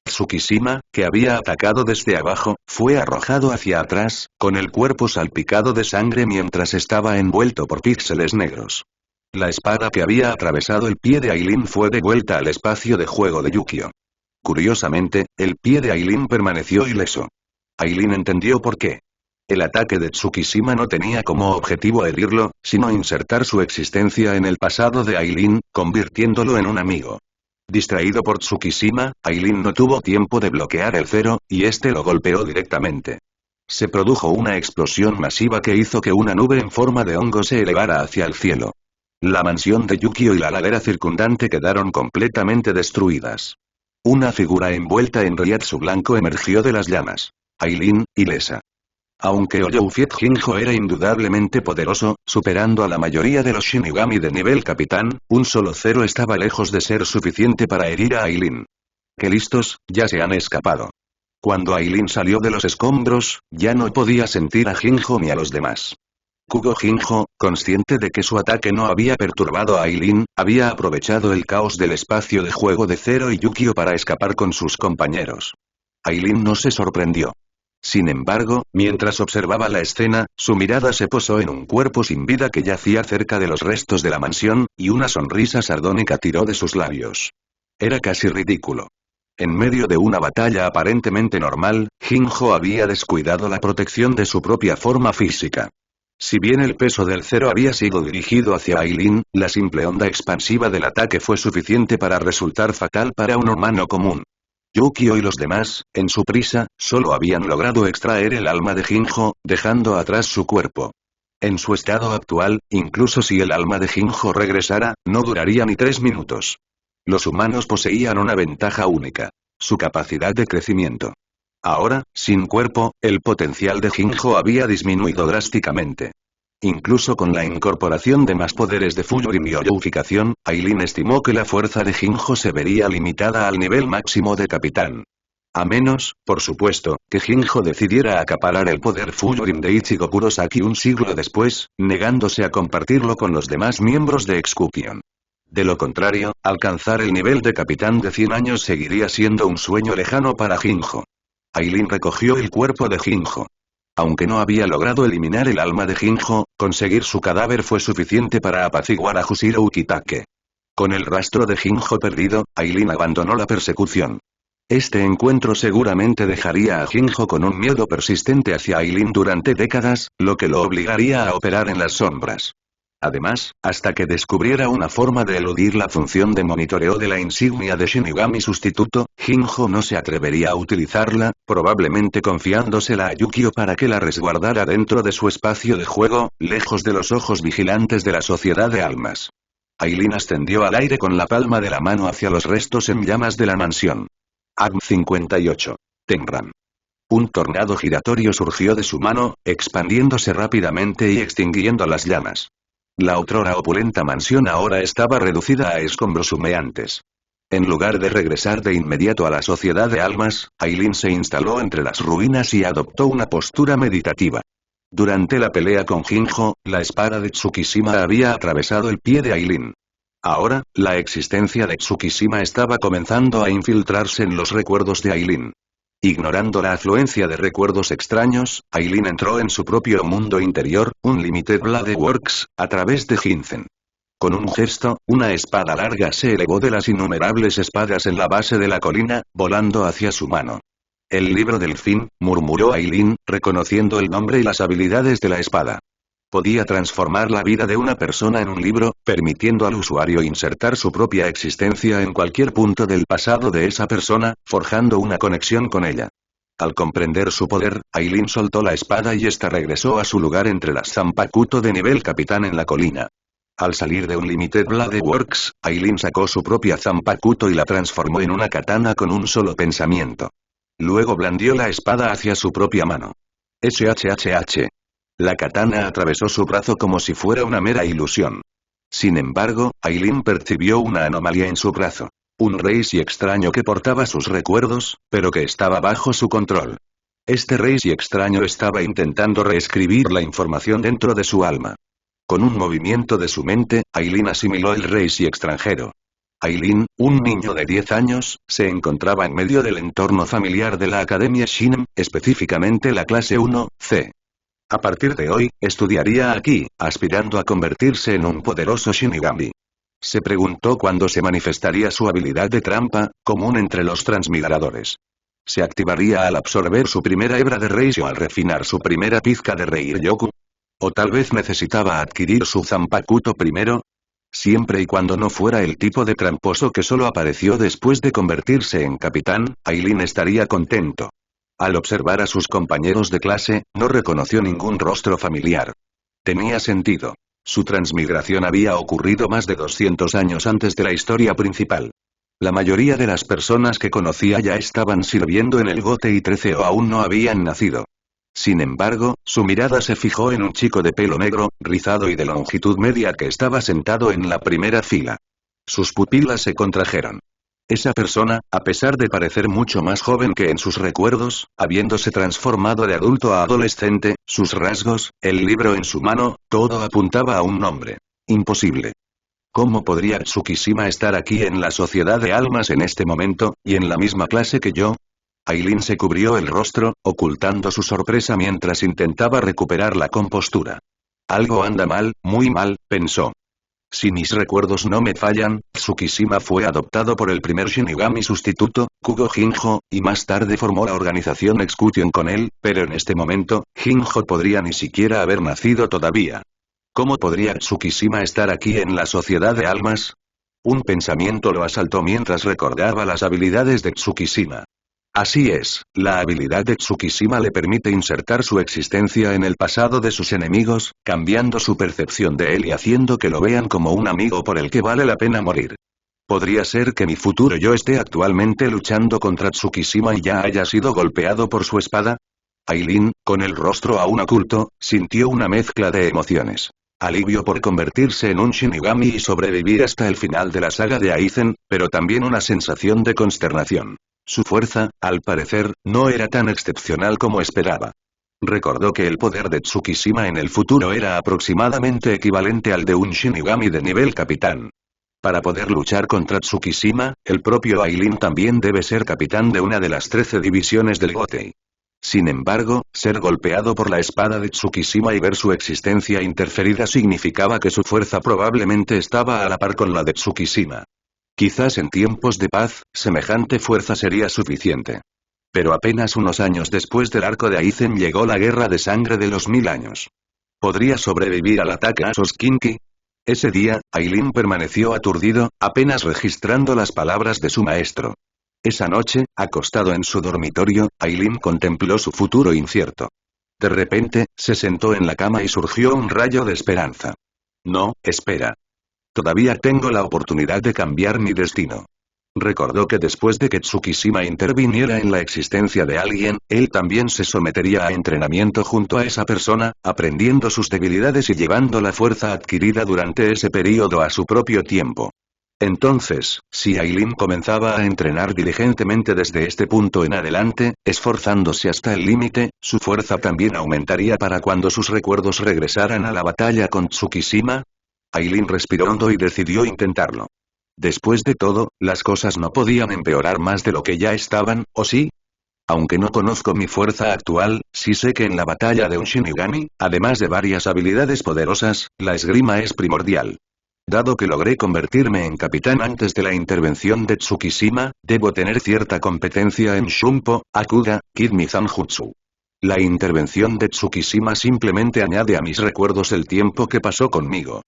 Tsukishima, que había atacado desde abajo, fue arrojado hacia atrás, con el cuerpo salpicado de sangre mientras estaba envuelto por píxeles negros. La espada que había atravesado el pie de Aileen fue devuelta al espacio de juego de Yukio. Curiosamente, el pie de Aileen permaneció ileso. Aileen entendió por qué. El ataque de Tsukishima no tenía como objetivo herirlo, sino insertar su existencia en el pasado de Aileen, convirtiéndolo en un amigo. Distraído por Tsukishima, Aileen no tuvo tiempo de bloquear el 0, y este lo golpeó directamente. Se produjo una explosión masiva que hizo que una nube en forma de hongo se elevara hacia el cielo. La mansión de Yukio y la ladera circundante quedaron completamente destruidas. Una figura envuelta en Reiatsu blanco emergió de las llamas. Aileen, ilesa. Aunque Oyou Fiet Jinjo era indudablemente poderoso, superando a la mayoría de los Shinigami de nivel capitán, un solo 0 estaba lejos de ser suficiente para herir a Aileen. ¡Qué listos, ya se han escapado! Cuando Aileen salió de los escombros, ya no podía sentir a Jinjo ni a los demás. Kugo Jinjo, consciente de que su ataque no había perturbado a Aileen, había aprovechado el caos del espacio de juego de 0 y Yukio para escapar con sus compañeros. Aileen no se sorprendió. Sin embargo, mientras observaba la escena, su mirada se posó en un cuerpo sin vida que yacía cerca de los restos de la mansión, y una sonrisa sardónica tiró de sus labios. Era casi ridículo. En medio de una batalla aparentemente normal, Jinjo había descuidado la protección de su propia forma física. Si bien el peso del 0 había sido dirigido hacia Aileen, la simple onda expansiva del ataque fue suficiente para resultar fatal para un humano común. Yukio y los demás, en su prisa, solo habían logrado extraer el alma de Jinjo, dejando atrás su cuerpo. En su estado actual, incluso si el alma de Jinjo regresara, no duraría ni 3 minutos. Los humanos poseían una ventaja única: su capacidad de crecimiento. Ahora, sin cuerpo, el potencial de Jinjo había disminuido drásticamente. Incluso con la incorporación de más poderes de Fuyorin y Oyouficación, Aileen estimó que la fuerza de Jinjo se vería limitada al nivel máximo de capitán. A menos, por supuesto, que Jinjo decidiera acaparar el poder Fuyorin de Ichigo Kurosaki un siglo después, negándose a compartirlo con los demás miembros de Excukion. De lo contrario, alcanzar el nivel de capitán de 100 años seguiría siendo un sueño lejano para Jinjo. Aileen recogió el cuerpo de Jinjo. Aunque no había logrado eliminar el alma de Jinjo, conseguir su cadáver fue suficiente para apaciguar a Jushiro Ukitake. Con el rastro de Jinjo perdido, Aileen abandonó la persecución. Este encuentro seguramente dejaría a Jinjo con un miedo persistente hacia Aileen durante décadas, lo que lo obligaría a operar en las sombras. Además, hasta que descubriera una forma de eludir la función de monitoreo de la insignia de Shinigami sustituto, Jinjo no se atrevería a utilizarla, probablemente confiándosela a Yukio para que la resguardara dentro de su espacio de juego, lejos de los ojos vigilantes de la sociedad de almas. Aileen ascendió al aire con la palma de la mano hacia los restos en llamas de la mansión. AGM 58. Tenran. Un tornado giratorio surgió de su mano, expandiéndose rápidamente y extinguiendo las llamas. La otrora opulenta mansión ahora estaba reducida a escombros humeantes. En lugar de regresar de inmediato a la sociedad de almas, Aileen se instaló entre las ruinas y adoptó una postura meditativa. Durante la pelea con Jinjo, la espada de Tsukishima había atravesado el pie de Aileen. Ahora, la existencia de Tsukishima estaba comenzando a infiltrarse en los recuerdos de Aileen. Ignorando la afluencia de recuerdos extraños, Aileen entró en su propio mundo interior, un Limited Blade Works, a través de Jinzen. Con un gesto, una espada larga se elevó de las innumerables espadas en la base de la colina, volando hacia su mano. El libro del fin, murmuró Aileen, reconociendo el nombre y las habilidades de la espada. Podía transformar la vida de una persona en un libro, permitiendo al usuario insertar su propia existencia en cualquier punto del pasado de esa persona, forjando una conexión con ella. Al comprender su poder, Aileen soltó la espada y ésta regresó a su lugar entre las Zanpakuto de nivel capitán en la colina. Al salir de un Limited Blade Works, Aileen sacó su propia Zanpakuto y la transformó en una katana con un solo pensamiento. Luego blandió la espada hacia su propia mano. SHHH. La katana atravesó su brazo como si fuera una mera ilusión. Sin embargo, Aileen percibió una anomalía en su brazo. Un Reishi extraño que portaba sus recuerdos, pero que estaba bajo su control. Este Reishi extraño estaba intentando reescribir la información dentro de su alma. Con un movimiento de su mente, Aileen asimiló el Reishi extranjero. Aileen, un niño de 10 años, se encontraba en medio del entorno familiar de la Academia Shinem, específicamente la clase 1C. A partir de hoy, estudiaría aquí, aspirando a convertirse en un poderoso Shinigami. Se preguntó cuándo se manifestaría su habilidad de trampa, común entre los transmigradores. ¿Se activaría al absorber su primera hebra de Reishi o al refinar su primera pizca de Reiryoku? ¿O tal vez necesitaba adquirir su Zanpakuto primero? Siempre y cuando no fuera el tipo de tramposo que solo apareció después de convertirse en capitán, Aileen estaría contento. Al observar a sus compañeros de clase, no reconoció ningún rostro familiar. Tenía sentido. Su transmigración había ocurrido más de 200 años antes de la historia principal. La mayoría de las personas que conocía ya estaban sirviendo en el Gote y 13 o aún no habían nacido. Sin embargo, su mirada se fijó en un chico de pelo negro, rizado y de longitud media que estaba sentado en la primera fila. Sus pupilas se contrajeron. Esa persona, a pesar de parecer mucho más joven que en sus recuerdos, habiéndose transformado de adulto a adolescente, sus rasgos, el libro en su mano, todo apuntaba a un nombre. Imposible. ¿Cómo podría Tsukishima estar aquí en la sociedad de almas en este momento, y en la misma clase que yo? Aileen se cubrió el rostro, ocultando su sorpresa mientras intentaba recuperar la compostura. Algo anda mal, muy mal, pensó. Si mis recuerdos no me fallan, Tsukishima fue adoptado por el primer Shinigami sustituto, Kugo Jinjo, y más tarde formó la organización Execution con él, pero en este momento, Jinjo podría ni siquiera haber nacido todavía. ¿Cómo podría Tsukishima estar aquí en la sociedad de almas? Un pensamiento lo asaltó mientras recordaba las habilidades de Tsukishima. Así es, la habilidad de Tsukishima le permite insertar su existencia en el pasado de sus enemigos, cambiando su percepción de él y haciendo que lo vean como un amigo por el que vale la pena morir. ¿Podría ser que mi futuro yo esté actualmente luchando contra Tsukishima y ya haya sido golpeado por su espada? Aileen, con el rostro aún oculto, sintió una mezcla de emociones. Alivio por convertirse en un Shinigami y sobrevivir hasta el final de la saga de Aizen, pero también una sensación de consternación. Su fuerza, al parecer, no era tan excepcional como esperaba. Recordó que el poder de Tsukishima en el futuro era aproximadamente equivalente al de un Shinigami de nivel capitán. Para poder luchar contra Tsukishima, el propio Aileen también debe ser capitán de una de las 13 divisiones del Gotei. Sin embargo, ser golpeado por la espada de Tsukishima y ver su existencia interferida significaba que su fuerza probablemente estaba a la par con la de Tsukishima. Quizás en tiempos de paz, semejante fuerza sería suficiente. Pero apenas unos años después del arco de Aizen llegó la guerra de sangre de los 1000 años. ¿Podría sobrevivir al ataque a Soskinki? Ese día, Aileen permaneció aturdido, apenas registrando las palabras de su maestro. Esa noche, acostado en su dormitorio, Aileen contempló su futuro incierto. De repente, se sentó en la cama y surgió un rayo de esperanza. No, espera. Todavía tengo la oportunidad de cambiar mi destino. Recordó que después de que Tsukishima interviniera en la existencia de alguien, él también se sometería a entrenamiento junto a esa persona, aprendiendo sus debilidades y llevando la fuerza adquirida durante ese período a su propio tiempo. Entonces, si Aileen comenzaba a entrenar diligentemente desde este punto en adelante, esforzándose hasta el límite, su fuerza también aumentaría para cuando sus recuerdos regresaran a la batalla con Tsukishima. Aileen respiró hondo y decidió intentarlo. Después de todo, las cosas no podían empeorar más de lo que ya estaban, ¿o sí? Aunque no conozco mi fuerza actual, sí sé que en la batalla de un Shinigami, además de varias habilidades poderosas, la esgrima es primordial. Dado que logré convertirme en capitán antes de la intervención de Tsukishima, debo tener cierta competencia en Shunpo, Akuga, Kidmi Zanjutsu. La intervención de Tsukishima simplemente añade a mis recuerdos el tiempo que pasó conmigo.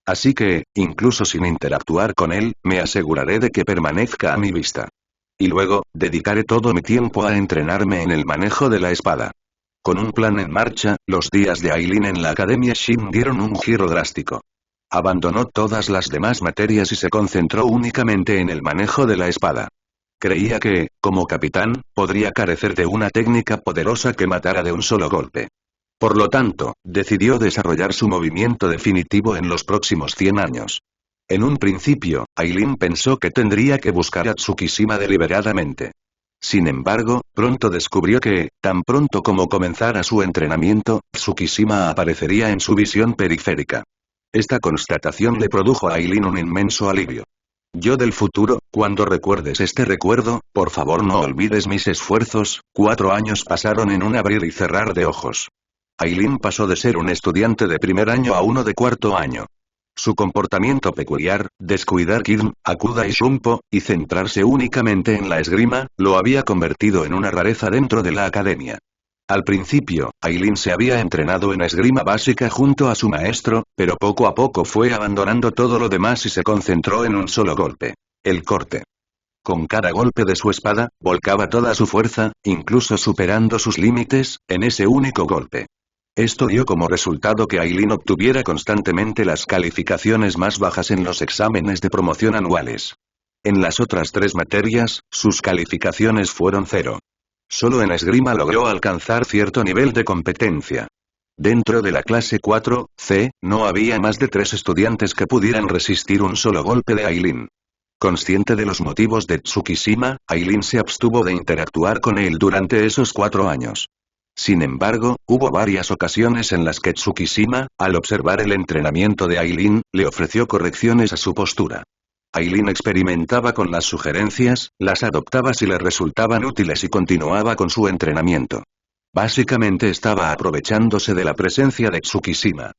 Así que, incluso sin interactuar con él, me aseguraré de que permanezca a mi vista. Y luego, dedicaré todo mi tiempo a entrenarme en el manejo de la espada. Con un plan en marcha, los días de Aileen en la Academia Shin dieron un giro drástico. Abandonó todas las demás materias y se concentró únicamente en el manejo de la espada. Creía que, como capitán, podría carecer de una técnica poderosa que matara de un solo golpe. Por lo tanto, decidió desarrollar su movimiento definitivo en los próximos 100 años. En un principio, Aileen pensó que tendría que buscar a Tsukishima deliberadamente. Sin embargo, pronto descubrió que, tan pronto como comenzara su entrenamiento, Tsukishima aparecería en su visión periférica. Esta constatación le produjo a Aileen un inmenso alivio. Yo del futuro, cuando recuerdes este recuerdo, por favor no olvides mis esfuerzos. 4 años pasaron en un abrir y cerrar de ojos. Aileen pasó de ser un estudiante de primer año a uno de cuarto año. Su comportamiento peculiar, descuidar Kidm, Akuda y Shumpo, y centrarse únicamente en la esgrima, lo había convertido en una rareza dentro de la academia. Al principio, Aileen se había entrenado en esgrima básica junto a su maestro, pero poco a poco fue abandonando todo lo demás y se concentró en un solo golpe: el corte. Con cada golpe de su espada, volcaba toda su fuerza, incluso superando sus límites, en ese único golpe. Esto dio como resultado que Aileen obtuviera constantemente las calificaciones más bajas en los exámenes de promoción anuales. En las otras 3 materias, sus calificaciones fueron 0. Solo en esgrima logró alcanzar cierto nivel de competencia. Dentro de la clase 4C, no había más de 3 estudiantes que pudieran resistir un solo golpe de Aileen. Consciente de los motivos de Tsukishima, Aileen se abstuvo de interactuar con él durante esos 4 años. Sin embargo, hubo varias ocasiones en las que Tsukishima, al observar el entrenamiento de Aileen, le ofreció correcciones a su postura. Aileen experimentaba con las sugerencias, las adoptaba si le resultaban útiles y continuaba con su entrenamiento. Básicamente estaba aprovechándose de la presencia de Tsukishima.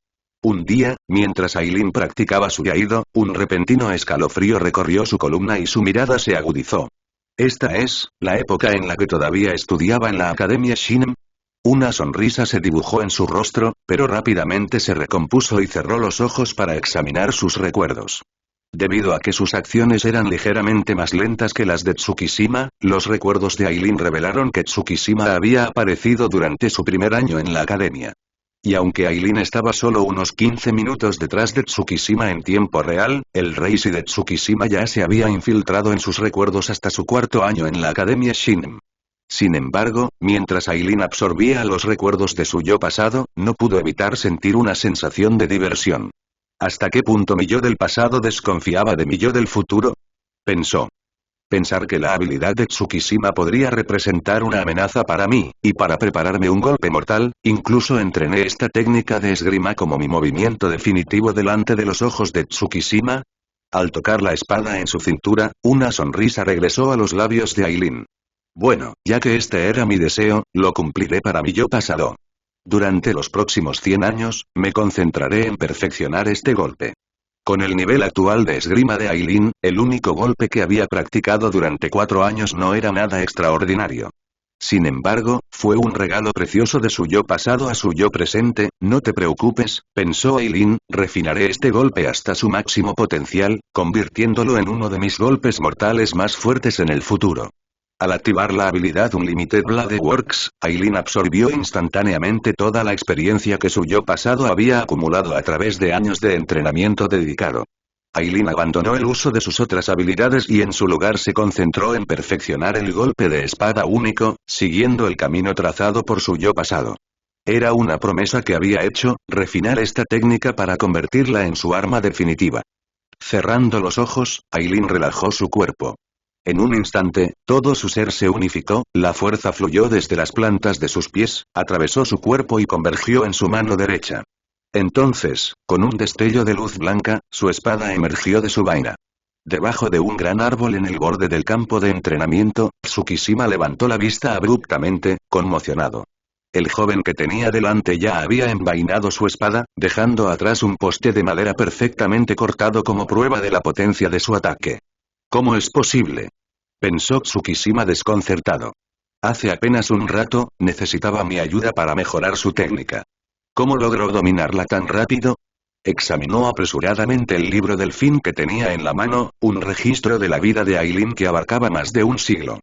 Un día, mientras Aileen practicaba su yaido, un repentino escalofrío recorrió su columna y su mirada se agudizó. ¿Esta es la época en la que todavía estudiaba en la Academia Shinem? Una sonrisa se dibujó en su rostro, pero rápidamente se recompuso y cerró los ojos para examinar sus recuerdos. Debido a que sus acciones eran ligeramente más lentas que las de Tsukishima, los recuerdos de Aileen revelaron que Tsukishima había aparecido durante su primer año en la academia. Y aunque Aileen estaba solo unos 15 minutos detrás de Tsukishima en tiempo real, el Reishi de Tsukishima ya se había infiltrado en sus recuerdos hasta su 4.º año en la Academia Shinem. Sin embargo, mientras Aileen absorbía los recuerdos de su yo pasado, no pudo evitar sentir una sensación de diversión. ¿Hasta qué punto mi yo del pasado desconfiaba de mi yo del futuro? Pensó. Pensar que la habilidad de Tsukishima podría representar una amenaza para mí, y para prepararme un golpe mortal, incluso entrené esta técnica de esgrima como mi movimiento definitivo delante de los ojos de Tsukishima. Al tocar la espada en su cintura, una sonrisa regresó a los labios de Aileen. Bueno, ya que este era mi deseo, lo cumpliré para mi yo pasado. Durante los próximos 100 años, me concentraré en perfeccionar este golpe. Con el nivel actual de esgrima de Aileen, el único golpe que había practicado durante 4 años no era nada extraordinario. Sin embargo, fue un regalo precioso de su yo pasado a su yo presente. No te preocupes, pensó Aileen, refinaré este golpe hasta su máximo potencial, convirtiéndolo en uno de mis golpes mortales más fuertes en el futuro. Al activar la habilidad Unlimited Blade Works, Aileen absorbió instantáneamente toda la experiencia que su yo pasado había acumulado a través de años de entrenamiento dedicado. Aileen abandonó el uso de sus otras habilidades y en su lugar se concentró en perfeccionar el golpe de espada único, siguiendo el camino trazado por su yo pasado. Era una promesa que había hecho, refinar esta técnica para convertirla en su arma definitiva. Cerrando los ojos, Aileen relajó su cuerpo. En un instante, todo su ser se unificó, la fuerza fluyó desde las plantas de sus pies, atravesó su cuerpo y convergió en su mano derecha. Entonces, con un destello de luz blanca, su espada emergió de su vaina. Debajo de un gran árbol en el borde del campo de entrenamiento, Tsukishima levantó la vista abruptamente, conmocionado. El joven que tenía delante ya había envainado su espada, dejando atrás un poste de madera perfectamente cortado como prueba de la potencia de su ataque. ¿Cómo es posible?, pensó Tsukishima desconcertado. Hace apenas un rato, necesitaba mi ayuda para mejorar su técnica. ¿Cómo logró dominarla tan rápido? Examinó apresuradamente el libro del fin que tenía en la mano, un registro de la vida de Aileen que abarcaba más de un siglo.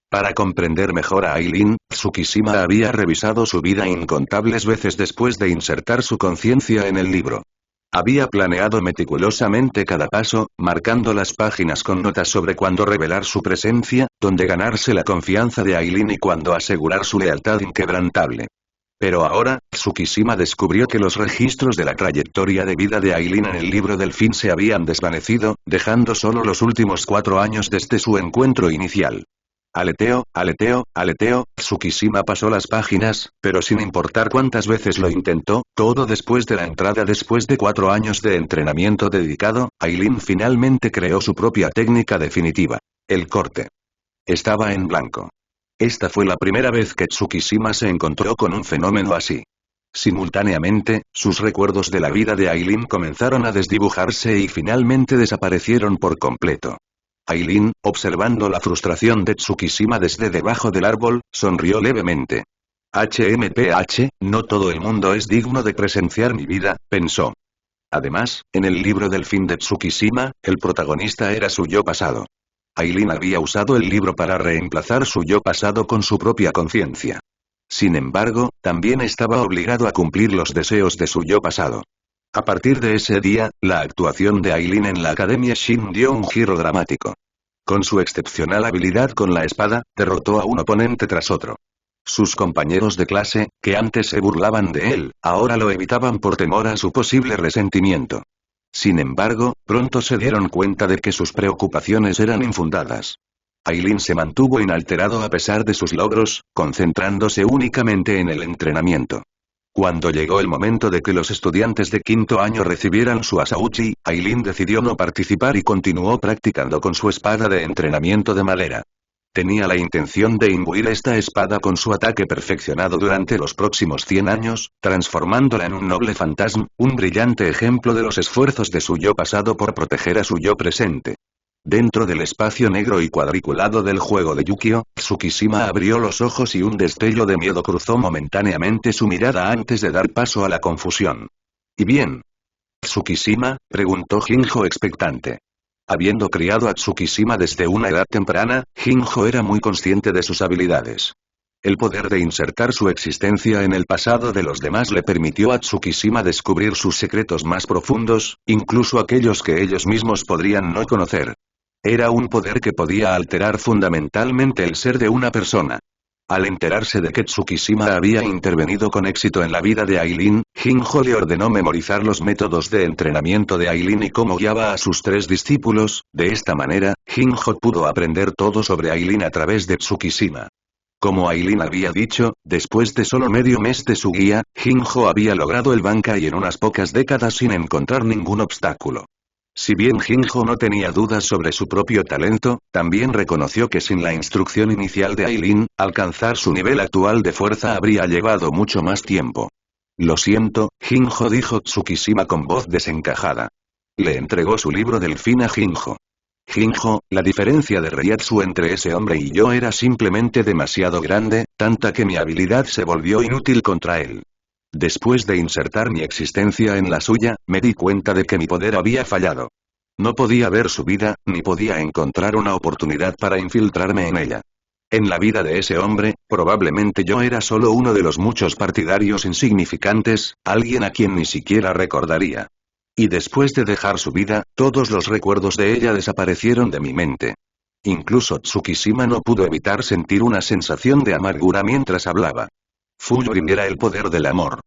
Para comprender mejor a Aileen, Tsukishima había revisado su vida incontables veces después de insertar su conciencia en el libro. Había planeado meticulosamente cada paso, marcando las páginas con notas sobre cuándo revelar su presencia, dónde ganarse la confianza de Aileen y cuándo asegurar su lealtad inquebrantable. Pero ahora, Tsukishima descubrió que los registros de la trayectoria de vida de Aileen en el libro del fin se habían desvanecido, dejando solo los últimos 4 años desde su encuentro inicial. Aleteo, aleteo, aleteo, Tsukishima pasó las páginas, pero sin importar cuántas veces lo intentó, todo después de la entrada después de 4 años de entrenamiento dedicado, Aileen finalmente creó su propia técnica definitiva. El corte. Estaba en blanco. Esta fue la primera vez que Tsukishima se encontró con un fenómeno así. Simultáneamente, sus recuerdos de la vida de Aileen comenzaron a desdibujarse y finalmente desaparecieron por completo. Aileen, observando la frustración de Tsukishima desde debajo del árbol, sonrió levemente. HMPH, no todo el mundo es digno de presenciar mi vida, pensó. Además, en el libro del fin de Tsukishima, el protagonista era su yo pasado. Aileen había usado el libro para reemplazar su yo pasado con su propia conciencia. Sin embargo, también estaba obligado a cumplir los deseos de su yo pasado. A partir de ese día, la actuación de Aileen en la Academia Shin dio un giro dramático. Con su excepcional habilidad con la espada, derrotó a un oponente tras otro. Sus compañeros de clase, que antes se burlaban de él, ahora lo evitaban por temor a su posible resentimiento. Sin embargo, pronto se dieron cuenta de que sus preocupaciones eran infundadas. Aileen se mantuvo inalterado a pesar de sus logros, concentrándose únicamente en el entrenamiento. Cuando llegó el momento de que los estudiantes de 5º año recibieran su Asauchi, Aileen decidió no participar y continuó practicando con su espada de entrenamiento de madera. Tenía la intención de imbuir esta espada con su ataque perfeccionado durante los próximos 100 años, transformándola en un noble fantasma, un brillante ejemplo de los esfuerzos de su yo pasado por proteger a su yo presente. Dentro del espacio negro y cuadriculado del juego de Yukio, Tsukishima abrió los ojos y un destello de miedo cruzó momentáneamente su mirada antes de dar paso a la confusión. ¿Y bien? ¿Tsukishima?, preguntó Jinjo expectante. Habiendo criado a Tsukishima desde una edad temprana, Jinjo era muy consciente de sus habilidades. El poder de insertar su existencia en el pasado de los demás le permitió a Tsukishima descubrir sus secretos más profundos, incluso aquellos que ellos mismos podrían no conocer. Era un poder que podía alterar fundamentalmente el ser de una persona. Al enterarse de que Tsukishima había intervenido con éxito en la vida de Aileen, Jinjo le ordenó memorizar los métodos de entrenamiento de Aileen y cómo guiaba a sus 3 discípulos. De esta manera, Jinjo pudo aprender todo sobre Aileen a través de Tsukishima. Como Aileen había dicho, después de solo medio mes de su guía, Jinjo había logrado el Bankai en unas pocas décadas sin encontrar ningún obstáculo. Si bien Jinjo no tenía dudas sobre su propio talento, también reconoció que sin la instrucción inicial de Aileen, alcanzar su nivel actual de fuerza habría llevado mucho más tiempo. Lo siento, Jinjo, dijo Tsukishima con voz desencajada. Le entregó su libro del fin a Jinjo. Jinjo, la diferencia de Reiatsu entre ese hombre y yo era simplemente demasiado grande, tanta que mi habilidad se volvió inútil contra él. Después de insertar mi existencia en la suya, me di cuenta de que mi poder había fallado. No podía ver su vida, ni podía encontrar una oportunidad para infiltrarme en ella. En la vida de ese hombre, probablemente yo era solo uno de los muchos partidarios insignificantes, alguien a quien ni siquiera recordaría. Y después de dejar su vida, todos los recuerdos de ella desaparecieron de mi mente. Incluso Tsukishima no pudo evitar sentir una sensación de amargura mientras hablaba. Fullbring era el poder del amor.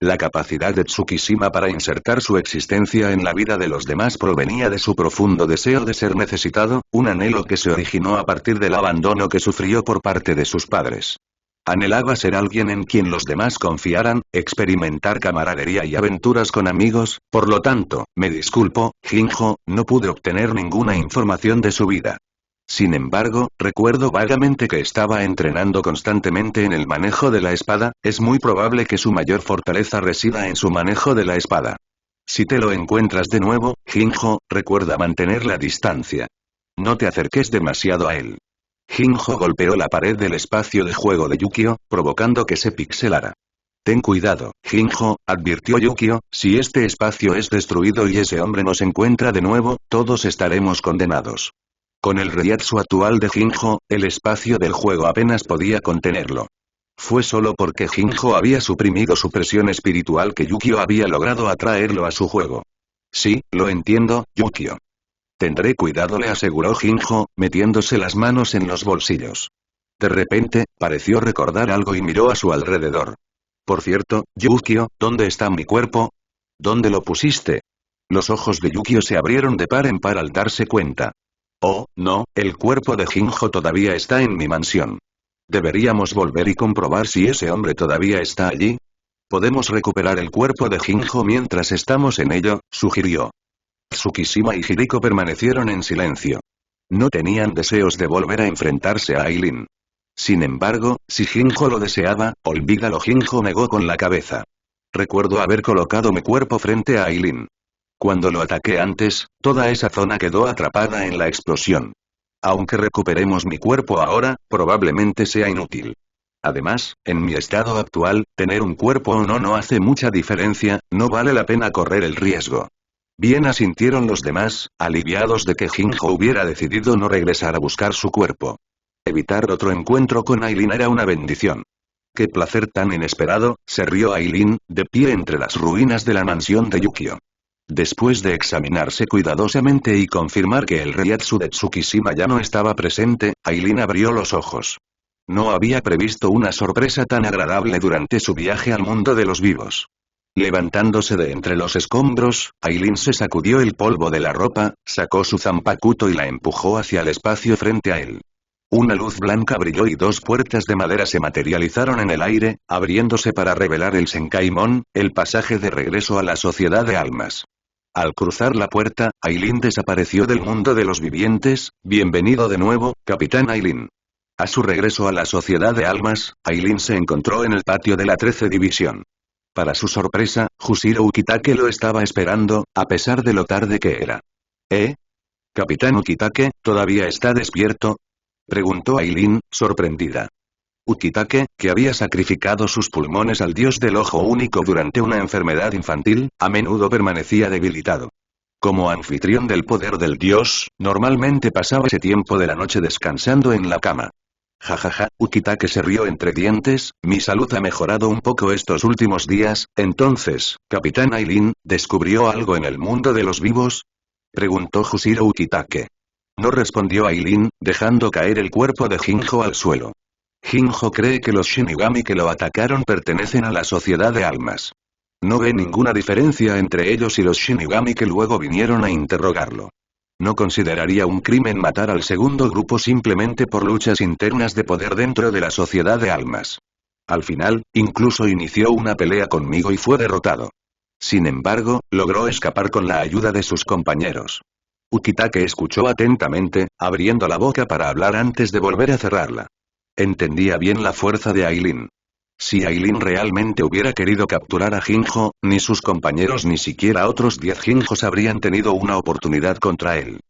La capacidad de Tsukishima para insertar su existencia en la vida de los demás provenía de su profundo deseo de ser necesitado, un anhelo que se originó a partir del abandono que sufrió por parte de sus padres. Anhelaba ser alguien en quien los demás confiaran, experimentar camaradería y aventuras con amigos, por lo tanto, me disculpo, Jinjo, no pude obtener ninguna información de su vida. Sin embargo, recuerdo vagamente que estaba entrenando constantemente en el manejo de la espada, es muy probable que su mayor fortaleza resida en su manejo de la espada. Si te lo encuentras de nuevo, Jinjo, recuerda mantener la distancia. No te acerques demasiado a él. Jinjo golpeó la pared del espacio de juego de Yukio, provocando que se pixelara. Ten cuidado, Jinjo, advirtió Yukio, si este espacio es destruido y ese hombre nos encuentra de nuevo, todos estaremos condenados. Con el Reiatsu actual de Jinjo, el espacio del juego apenas podía contenerlo. Fue solo porque Jinjo había suprimido su presión espiritual que Yukio había logrado atraerlo a su juego. Sí, lo entiendo, Yukio. Tendré cuidado, le aseguró Jinjo, metiéndose las manos en los bolsillos. De repente, pareció recordar algo y miró a su alrededor. Por cierto, Yukio, ¿dónde está mi cuerpo? ¿Dónde lo pusiste? Los ojos de Yukio se abrieron de par en par al darse cuenta. Oh, no, el cuerpo de Jinjo todavía está en mi mansión. ¿Deberíamos volver y comprobar si ese hombre todavía está allí? Podemos recuperar el cuerpo de Jinjo mientras estamos en ello, sugirió. Tsukishima y Hiriko permanecieron en silencio. No tenían deseos de volver a enfrentarse a Aileen. Sin embargo, si Jinjo lo deseaba, olvídalo. Jinjo negó con la cabeza. Recuerdo haber colocado mi cuerpo frente a Aileen. Cuando lo ataqué antes, toda esa zona quedó atrapada en la explosión. Aunque recuperemos mi cuerpo ahora, probablemente sea inútil. Además, en mi estado actual, tener un cuerpo o no hace mucha diferencia, no vale la pena correr el riesgo. Bien, asintieron los demás, aliviados de que Jinjo hubiera decidido no regresar a buscar su cuerpo. Evitar otro encuentro con Aileen era una bendición. ¡Qué placer tan inesperado!, se rió Aileen, de pie entre las ruinas de la mansión de Yukio. Después de examinarse cuidadosamente y confirmar que el Reiatsu de Tsukishima ya no estaba presente, Aileen abrió los ojos. No había previsto una sorpresa tan agradable durante su viaje al mundo de los vivos. Levantándose de entre los escombros, Aileen se sacudió el polvo de la ropa, sacó su zanpakuto y la empujó hacia el espacio frente a él. Una luz blanca brilló y dos puertas de madera se materializaron en el aire, abriéndose para revelar el Senkaimon, el pasaje de regreso a la sociedad de almas. Al cruzar la puerta, Aileen desapareció del mundo de los vivientes. Bienvenido de nuevo, Capitán Aileen. A su regreso a la sociedad de almas, Aileen se encontró en el patio de la 13 División. Para su sorpresa, Jushiro Ukitake lo estaba esperando, a pesar de lo tarde que era. ¿Eh? Capitán Ukitake, ¿todavía está despierto?, preguntó Aileen, sorprendida. Ukitake, que había sacrificado sus pulmones al dios del ojo único durante una enfermedad infantil, a menudo permanecía debilitado. Como anfitrión del poder del dios, normalmente pasaba ese tiempo de la noche descansando en la cama. Jajaja, Ukitake se rió entre dientes, mi salud ha mejorado un poco estos últimos días. Entonces, Capitán Aileen, ¿descubrió algo en el mundo de los vivos?, preguntó Jushiro Ukitake. No respondió Aileen, dejando caer el cuerpo de Jinjo al suelo. Jinjo cree que los Shinigami que lo atacaron pertenecen a la sociedad de almas. No ve ninguna diferencia entre ellos y los Shinigami que luego vinieron a interrogarlo. No consideraría un crimen matar al segundo grupo simplemente por luchas internas de poder dentro de la sociedad de almas. Al final, incluso inició una pelea conmigo y fue derrotado. Sin embargo, logró escapar con la ayuda de sus compañeros. Ukitake escuchó atentamente, abriendo la boca para hablar antes de volver a cerrarla. Entendía bien la fuerza de Aileen. Si Aileen realmente hubiera querido capturar a Jinjo, ni sus compañeros ni siquiera otros 10 Jinjos habrían tenido una oportunidad contra él.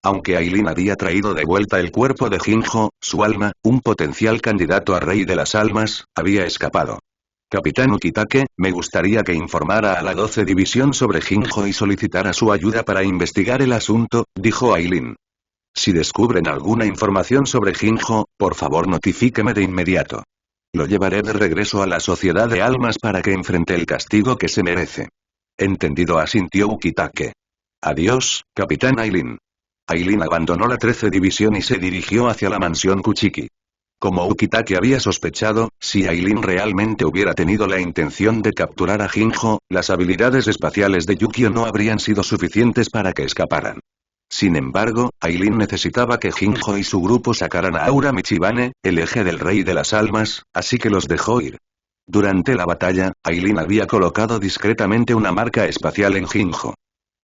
Aunque Aileen había traído de vuelta el cuerpo de Jinjo, su alma, un potencial candidato a rey de las almas, había escapado. Capitán Ukitake, me gustaría que informara a la 12 División sobre Jinjo y solicitara su ayuda para investigar el asunto, dijo Aileen. Si descubren alguna información sobre Jinjo, por favor notifíqueme de inmediato. Lo llevaré de regreso a la sociedad de almas para que enfrente el castigo que se merece. Entendido, asintió Ukitake. Adiós, Capitán Aileen. Aileen abandonó la 13 División y se dirigió hacia la mansión Kuchiki. Como Ukitake había sospechado, si Aileen realmente hubiera tenido la intención de capturar a Jinjo, las habilidades espaciales de Yukio no habrían sido suficientes para que escaparan. Sin embargo, Aileen necesitaba que Jinjo y su grupo sacaran a Aura Michibane, el eje del rey de las almas, así que los dejó ir. Durante la batalla, Aileen había colocado discretamente una marca espacial en Jinjo.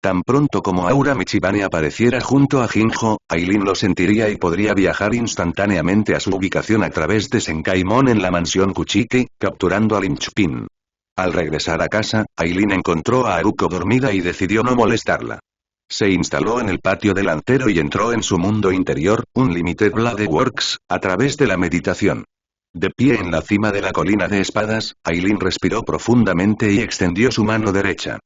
Tan pronto como Aura Michibane apareciera junto a Jinjo, Aileen lo sentiría y podría viajar instantáneamente a su ubicación a través de Senkaimon en la mansión Kuchiki, capturando a Linchpin. Al regresar a casa, Aileen encontró a Haruko dormida y decidió no molestarla. Se instaló en el patio delantero y entró en su mundo interior, un Limited Blade Works, a través de la meditación. De pie en la cima de la colina de espadas, Aileen respiró profundamente y extendió su mano derecha.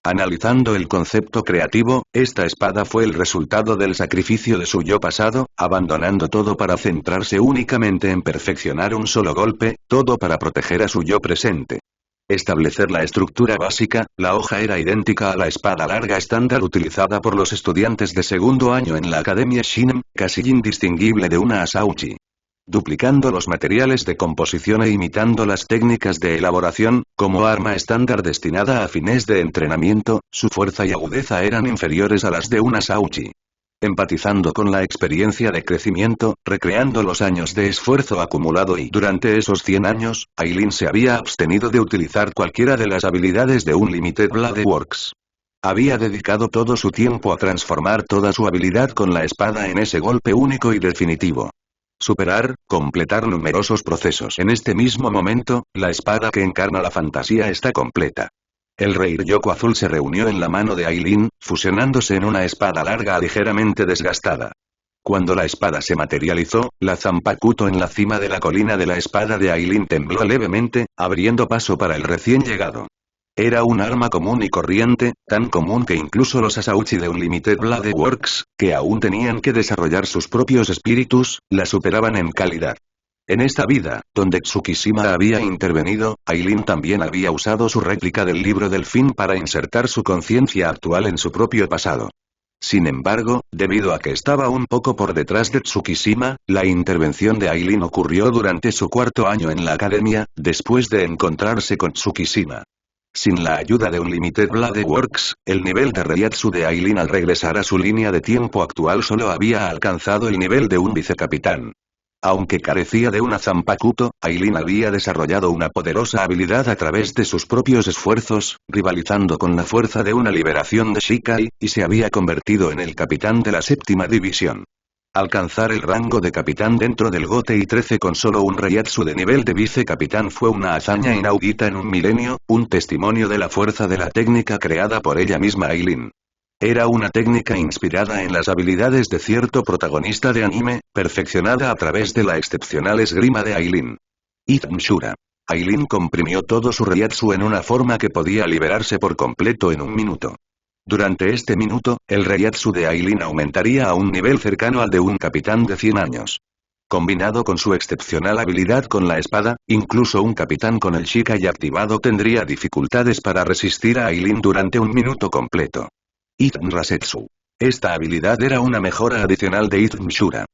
Analizando el concepto creativo, esta espada fue el resultado del sacrificio de su yo pasado, abandonando todo para centrarse únicamente en perfeccionar un solo golpe, todo para proteger a su yo presente. Establecer la estructura básica, la hoja era idéntica a la espada larga estándar utilizada por los estudiantes de segundo año en la Academia Shinen, casi indistinguible de una Asauchi. Duplicando los materiales de composición e imitando las técnicas de elaboración, como arma estándar destinada a fines de entrenamiento, su fuerza y agudeza eran inferiores a las de una Asauchi. Empatizando con la experiencia de crecimiento, recreando los años de esfuerzo acumulado y durante esos 100 años, Aileen se había abstenido de utilizar cualquiera de las habilidades de un Limited Blade Works. Había dedicado todo su tiempo a transformar toda su habilidad con la espada en ese golpe único y definitivo. Superar, completar numerosos procesos. En este mismo momento, la espada que encarna la fantasía está completa. El rey Ryoko azul se reunió en la mano de Aileen, fusionándose en una espada larga ligeramente desgastada. Cuando la espada se materializó, la Zanpakuto en la cima de la colina de la espada de Aileen tembló levemente, abriendo paso para el recién llegado. Era un arma común y corriente, tan común que incluso los Asauchi de Unlimited Blade Works, que aún tenían que desarrollar sus propios espíritus, la superaban en calidad. En esta vida, donde Tsukishima había intervenido, Aileen también había usado su réplica del libro del fin para insertar su conciencia actual en su propio pasado. Sin embargo, debido a que estaba un poco por detrás de Tsukishima, la intervención de Aileen ocurrió durante su cuarto año en la academia, después de encontrarse con Tsukishima. Sin la ayuda de Unlimited Blade Works, el nivel de Reiatsu de Aileen al regresar a su línea de tiempo actual solo había alcanzado el nivel de un vicecapitán. Aunque carecía de una Zanpakuto, Aileen había desarrollado una poderosa habilidad a través de sus propios esfuerzos, rivalizando con la fuerza de una liberación de Shikai, y se había convertido en el capitán de la séptima división. Alcanzar el rango de capitán dentro del GOTE I-13 con solo un Reiatsu de nivel de vicecapitán fue una hazaña inaudita en un milenio, un testimonio de la fuerza de la técnica creada por ella misma Aileen. Era una técnica inspirada en las habilidades de cierto protagonista de anime, perfeccionada a través de la excepcional esgrima de Aileen. Izmshura. Aileen comprimió todo su Reiatsu en una forma que podía liberarse por completo en un minuto. Durante este minuto, el Reiatsu de Aileen aumentaría a un nivel cercano al de un capitán de 100 años. Combinado con su excepcional habilidad con la espada, incluso un capitán con el Shikai activado tendría dificultades para resistir a Aileen durante un minuto completo. Izm Rasetsu. Esta habilidad era una mejora adicional de Izmshura.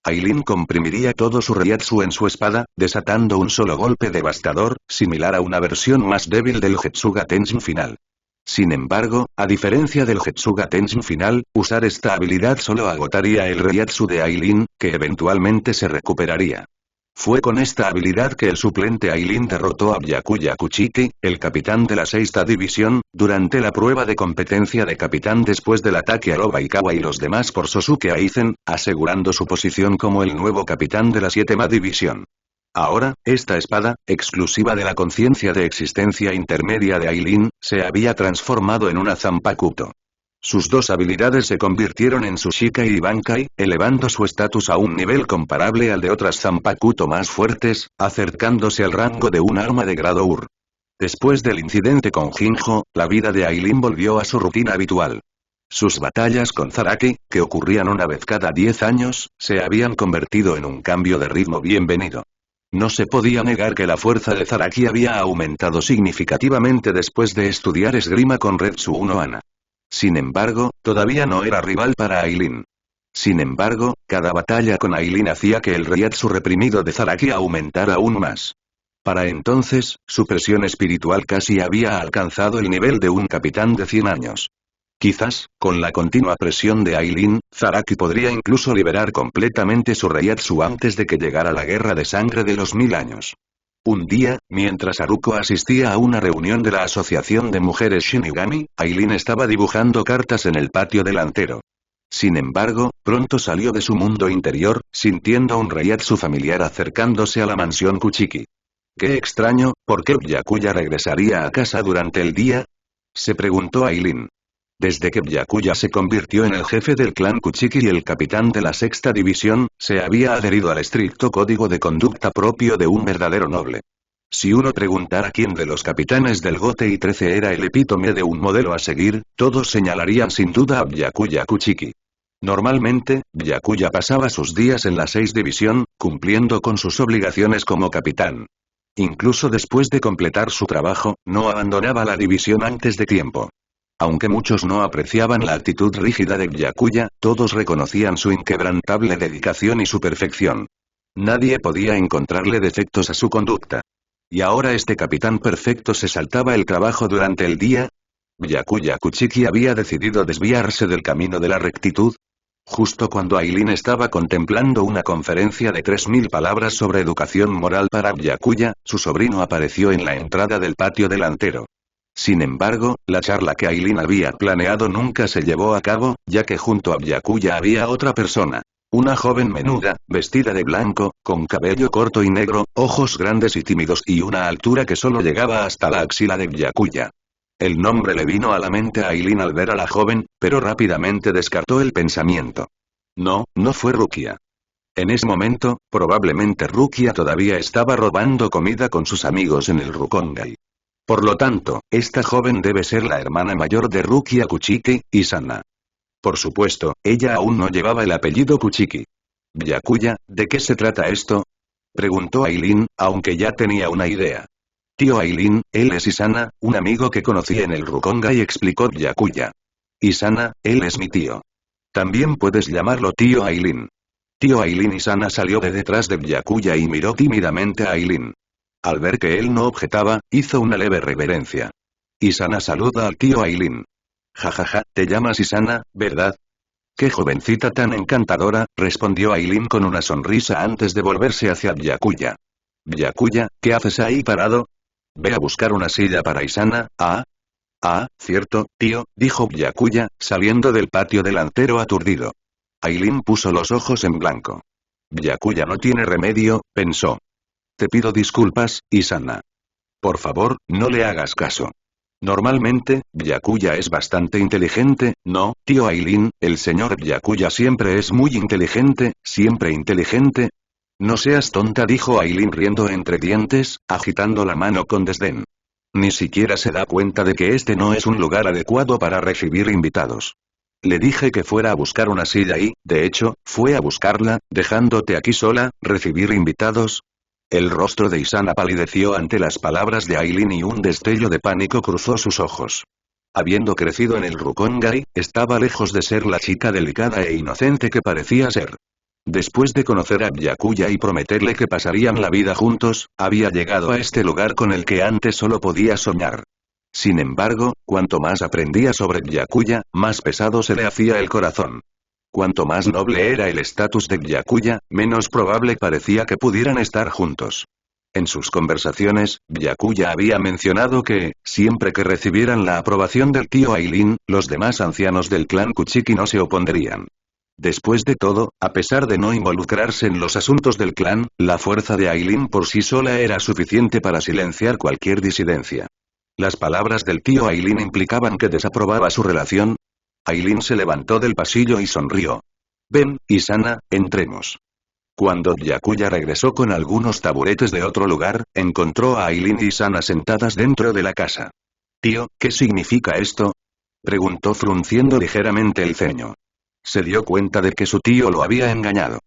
Aileen comprimiría todo su Reiatsu en su espada, desatando un solo golpe devastador, similar a una versión más débil del Getsuga Tenshin final. Sin embargo, a diferencia del Getsuga Tenshin final, usar esta habilidad solo agotaría el Reiatsu de Aileen, que eventualmente se recuperaría. Fue con esta habilidad que el suplente Aileen derrotó a Byakuya Kuchiki, el capitán de la sexta división, durante la prueba de competencia de capitán después del ataque a Obaikawa y los demás por Sosuke Aizen, asegurando su posición como el nuevo capitán de la séptima división. Ahora, esta espada, exclusiva de la conciencia de existencia intermedia de Aileen, se había transformado en una Zanpakuto. Sus dos habilidades se convirtieron en su Shikai y Bankai, elevando su estatus a un nivel comparable al de otras Zanpakuto más fuertes, acercándose al rango de un arma de grado UR. Después del incidente con Jinjo, la vida de Aileen volvió a su rutina habitual. Sus batallas con Zaraki, que ocurrían una vez cada 10 años, se habían convertido en un cambio de ritmo bienvenido. No se podía negar que la fuerza de Zaraki había aumentado significativamente después de estudiar esgrima con Retsu Nohana. Sin embargo, todavía no era rival para Aileen. Sin embargo, cada batalla con Aileen hacía que el Reiatsu reprimido de Zaraki aumentara aún más. Para entonces, su presión espiritual casi había alcanzado el nivel de un capitán de 100 años. Quizás, con la continua presión de Aileen, Zaraki podría incluso liberar completamente su Reiatsu antes de que llegara la guerra de sangre de los 1000 años. Un día, mientras Haruko asistía a una reunión de la Asociación de Mujeres Shinigami, Aileen estaba dibujando cartas en el patio delantero. Sin embargo, pronto salió de su mundo interior, sintiendo un Reiatsu familiar acercándose a la mansión Kuchiki. «Qué extraño, ¿por qué Byakuya regresaría a casa durante el día?», se preguntó Aileen. Desde que Byakuya se convirtió en el jefe del clan Kuchiki y el capitán de la sexta división, se había adherido al estricto código de conducta propio de un verdadero noble. Si uno preguntara quién de los capitanes del GOTE y 13 era el epítome de un modelo a seguir, todos señalarían sin duda a Byakuya Kuchiki. Normalmente, Byakuya pasaba sus días en la 6 división, cumpliendo con sus obligaciones como capitán. Incluso después de completar su trabajo, no abandonaba la división antes de tiempo. Aunque muchos no apreciaban la actitud rígida de Byakuya, todos reconocían su inquebrantable dedicación y su perfección. Nadie podía encontrarle defectos a su conducta. Y ahora este capitán perfecto se saltaba el trabajo durante el día. ¿Byakuya Kuchiki había decidido desviarse del camino de la rectitud? Justo cuando Aileen estaba contemplando una conferencia de 3000 palabras sobre educación moral para Byakuya, su sobrino apareció en la entrada del patio delantero. Sin embargo, la charla que Aileen había planeado nunca se llevó a cabo, ya que junto a Byakuya había otra persona. Una joven menuda, vestida de blanco, con cabello corto y negro, ojos grandes y tímidos y una altura que solo llegaba hasta la axila de Byakuya. El nombre le vino a la mente a Aileen al ver a la joven, pero rápidamente descartó el pensamiento. No, no fue Rukia. En ese momento, probablemente Rukia todavía estaba robando comida con sus amigos en el Rukongai. Por lo tanto, esta joven debe ser la hermana mayor de Rukia Kuchiki, Isana. Por supuesto, ella aún no llevaba el apellido Kuchiki. «Byakuya, ¿de qué se trata esto?», preguntó Aileen, aunque ya tenía una idea. «Tío Aileen, él es Isana, un amigo que conocí en el Rukongai», explicó Byakuya. «Isana, él es mi tío. También puedes llamarlo tío Aileen». Tío Aileen. Isana salió de detrás de Byakuya y miró tímidamente a Aileen. Al ver que él no objetaba, hizo una leve reverencia. Isana saluda al tío Aileen. «Jajaja, te llamas Isana, ¿verdad?». «Qué jovencita tan encantadora», respondió Aileen con una sonrisa antes de volverse hacia Byakuya. «Byakuya, ¿qué haces ahí parado? Ve a buscar una silla para Isana». «Ah. Ah, cierto, tío», dijo Byakuya, saliendo del patio delantero aturdido. Aileen puso los ojos en blanco. «Byakuya no tiene remedio», pensó. «Te pido disculpas, Isana. Por favor, no le hagas caso. Normalmente, Byakuya es bastante inteligente, ¿no, tío Aileen? El señor Byakuya siempre es muy inteligente, siempre inteligente». «No seas tonta», dijo Aileen riendo entre dientes, agitando la mano con desdén. «Ni siquiera se da cuenta de que este no es un lugar adecuado para recibir invitados. Le dije que fuera a buscar una silla y, de hecho, fue a buscarla, dejándote aquí sola, ¿recibir invitados?». El rostro de Isana palideció ante las palabras de Aileen y un destello de pánico cruzó sus ojos. Habiendo crecido en el Rukongai, estaba lejos de ser la chica delicada e inocente que parecía ser. Después de conocer a Byakuya y prometerle que pasarían la vida juntos, había llegado a este lugar con el que antes solo podía soñar. Sin embargo, cuanto más aprendía sobre Byakuya, más pesado se le hacía el corazón. Cuanto más noble era el estatus de Byakuya, menos probable parecía que pudieran estar juntos. En sus conversaciones, Byakuya había mencionado que, siempre que recibieran la aprobación del tío Aileen, los demás ancianos del clan Kuchiki no se opondrían. Después de todo, a pesar de no involucrarse en los asuntos del clan, la fuerza de Aileen por sí sola era suficiente para silenciar cualquier disidencia. Las palabras del tío Aileen implicaban que desaprobaba su relación. Aileen se levantó del pasillo y sonrió. «Ven, Isana, entremos». Cuando Byakuya regresó con algunos taburetes de otro lugar, encontró a Aileen y Isana sentadas dentro de la casa. «Tío, ¿qué significa esto?», preguntó frunciendo ligeramente el ceño. Se dio cuenta de que su tío lo había engañado.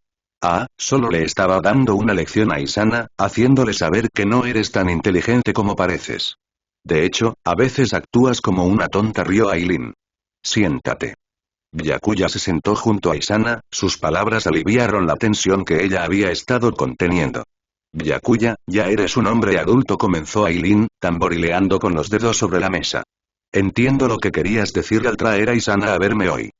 «Ah, solo le estaba dando una lección a Isana, haciéndole saber que no eres tan inteligente como pareces. De hecho, a veces actúas como una tonta», rió Aileen. «Siéntate». Byakuya se sentó junto a Isana, sus palabras aliviaron la tensión que ella había estado conteniendo. «Byakuya, ya eres un hombre adulto», comenzó Aileen, tamborileando con los dedos sobre la mesa. «Entiendo lo que querías decir al traer a Isana a verme hoy».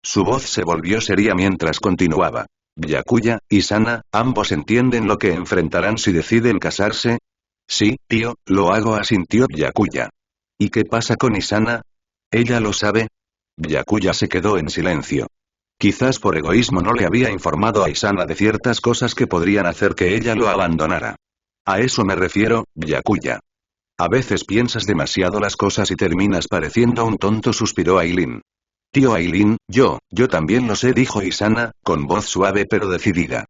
Su voz se volvió seria mientras continuaba. «Byakuya, Isana, ambos entienden lo que enfrentarán si deciden casarse». «Sí, tío, lo hago», asintió Byakuya. «¿Y qué pasa con Isana? ¿Ella lo sabe?». Byakuya se quedó en silencio. Quizás por egoísmo no le había informado a Isana de ciertas cosas que podrían hacer que ella lo abandonara. «A eso me refiero, Byakuya». A veces piensas demasiado las cosas y terminas pareciendo un tonto, suspiró Aileen. Tío Aileen, yo también lo sé, dijo Isana, con voz suave pero decidida.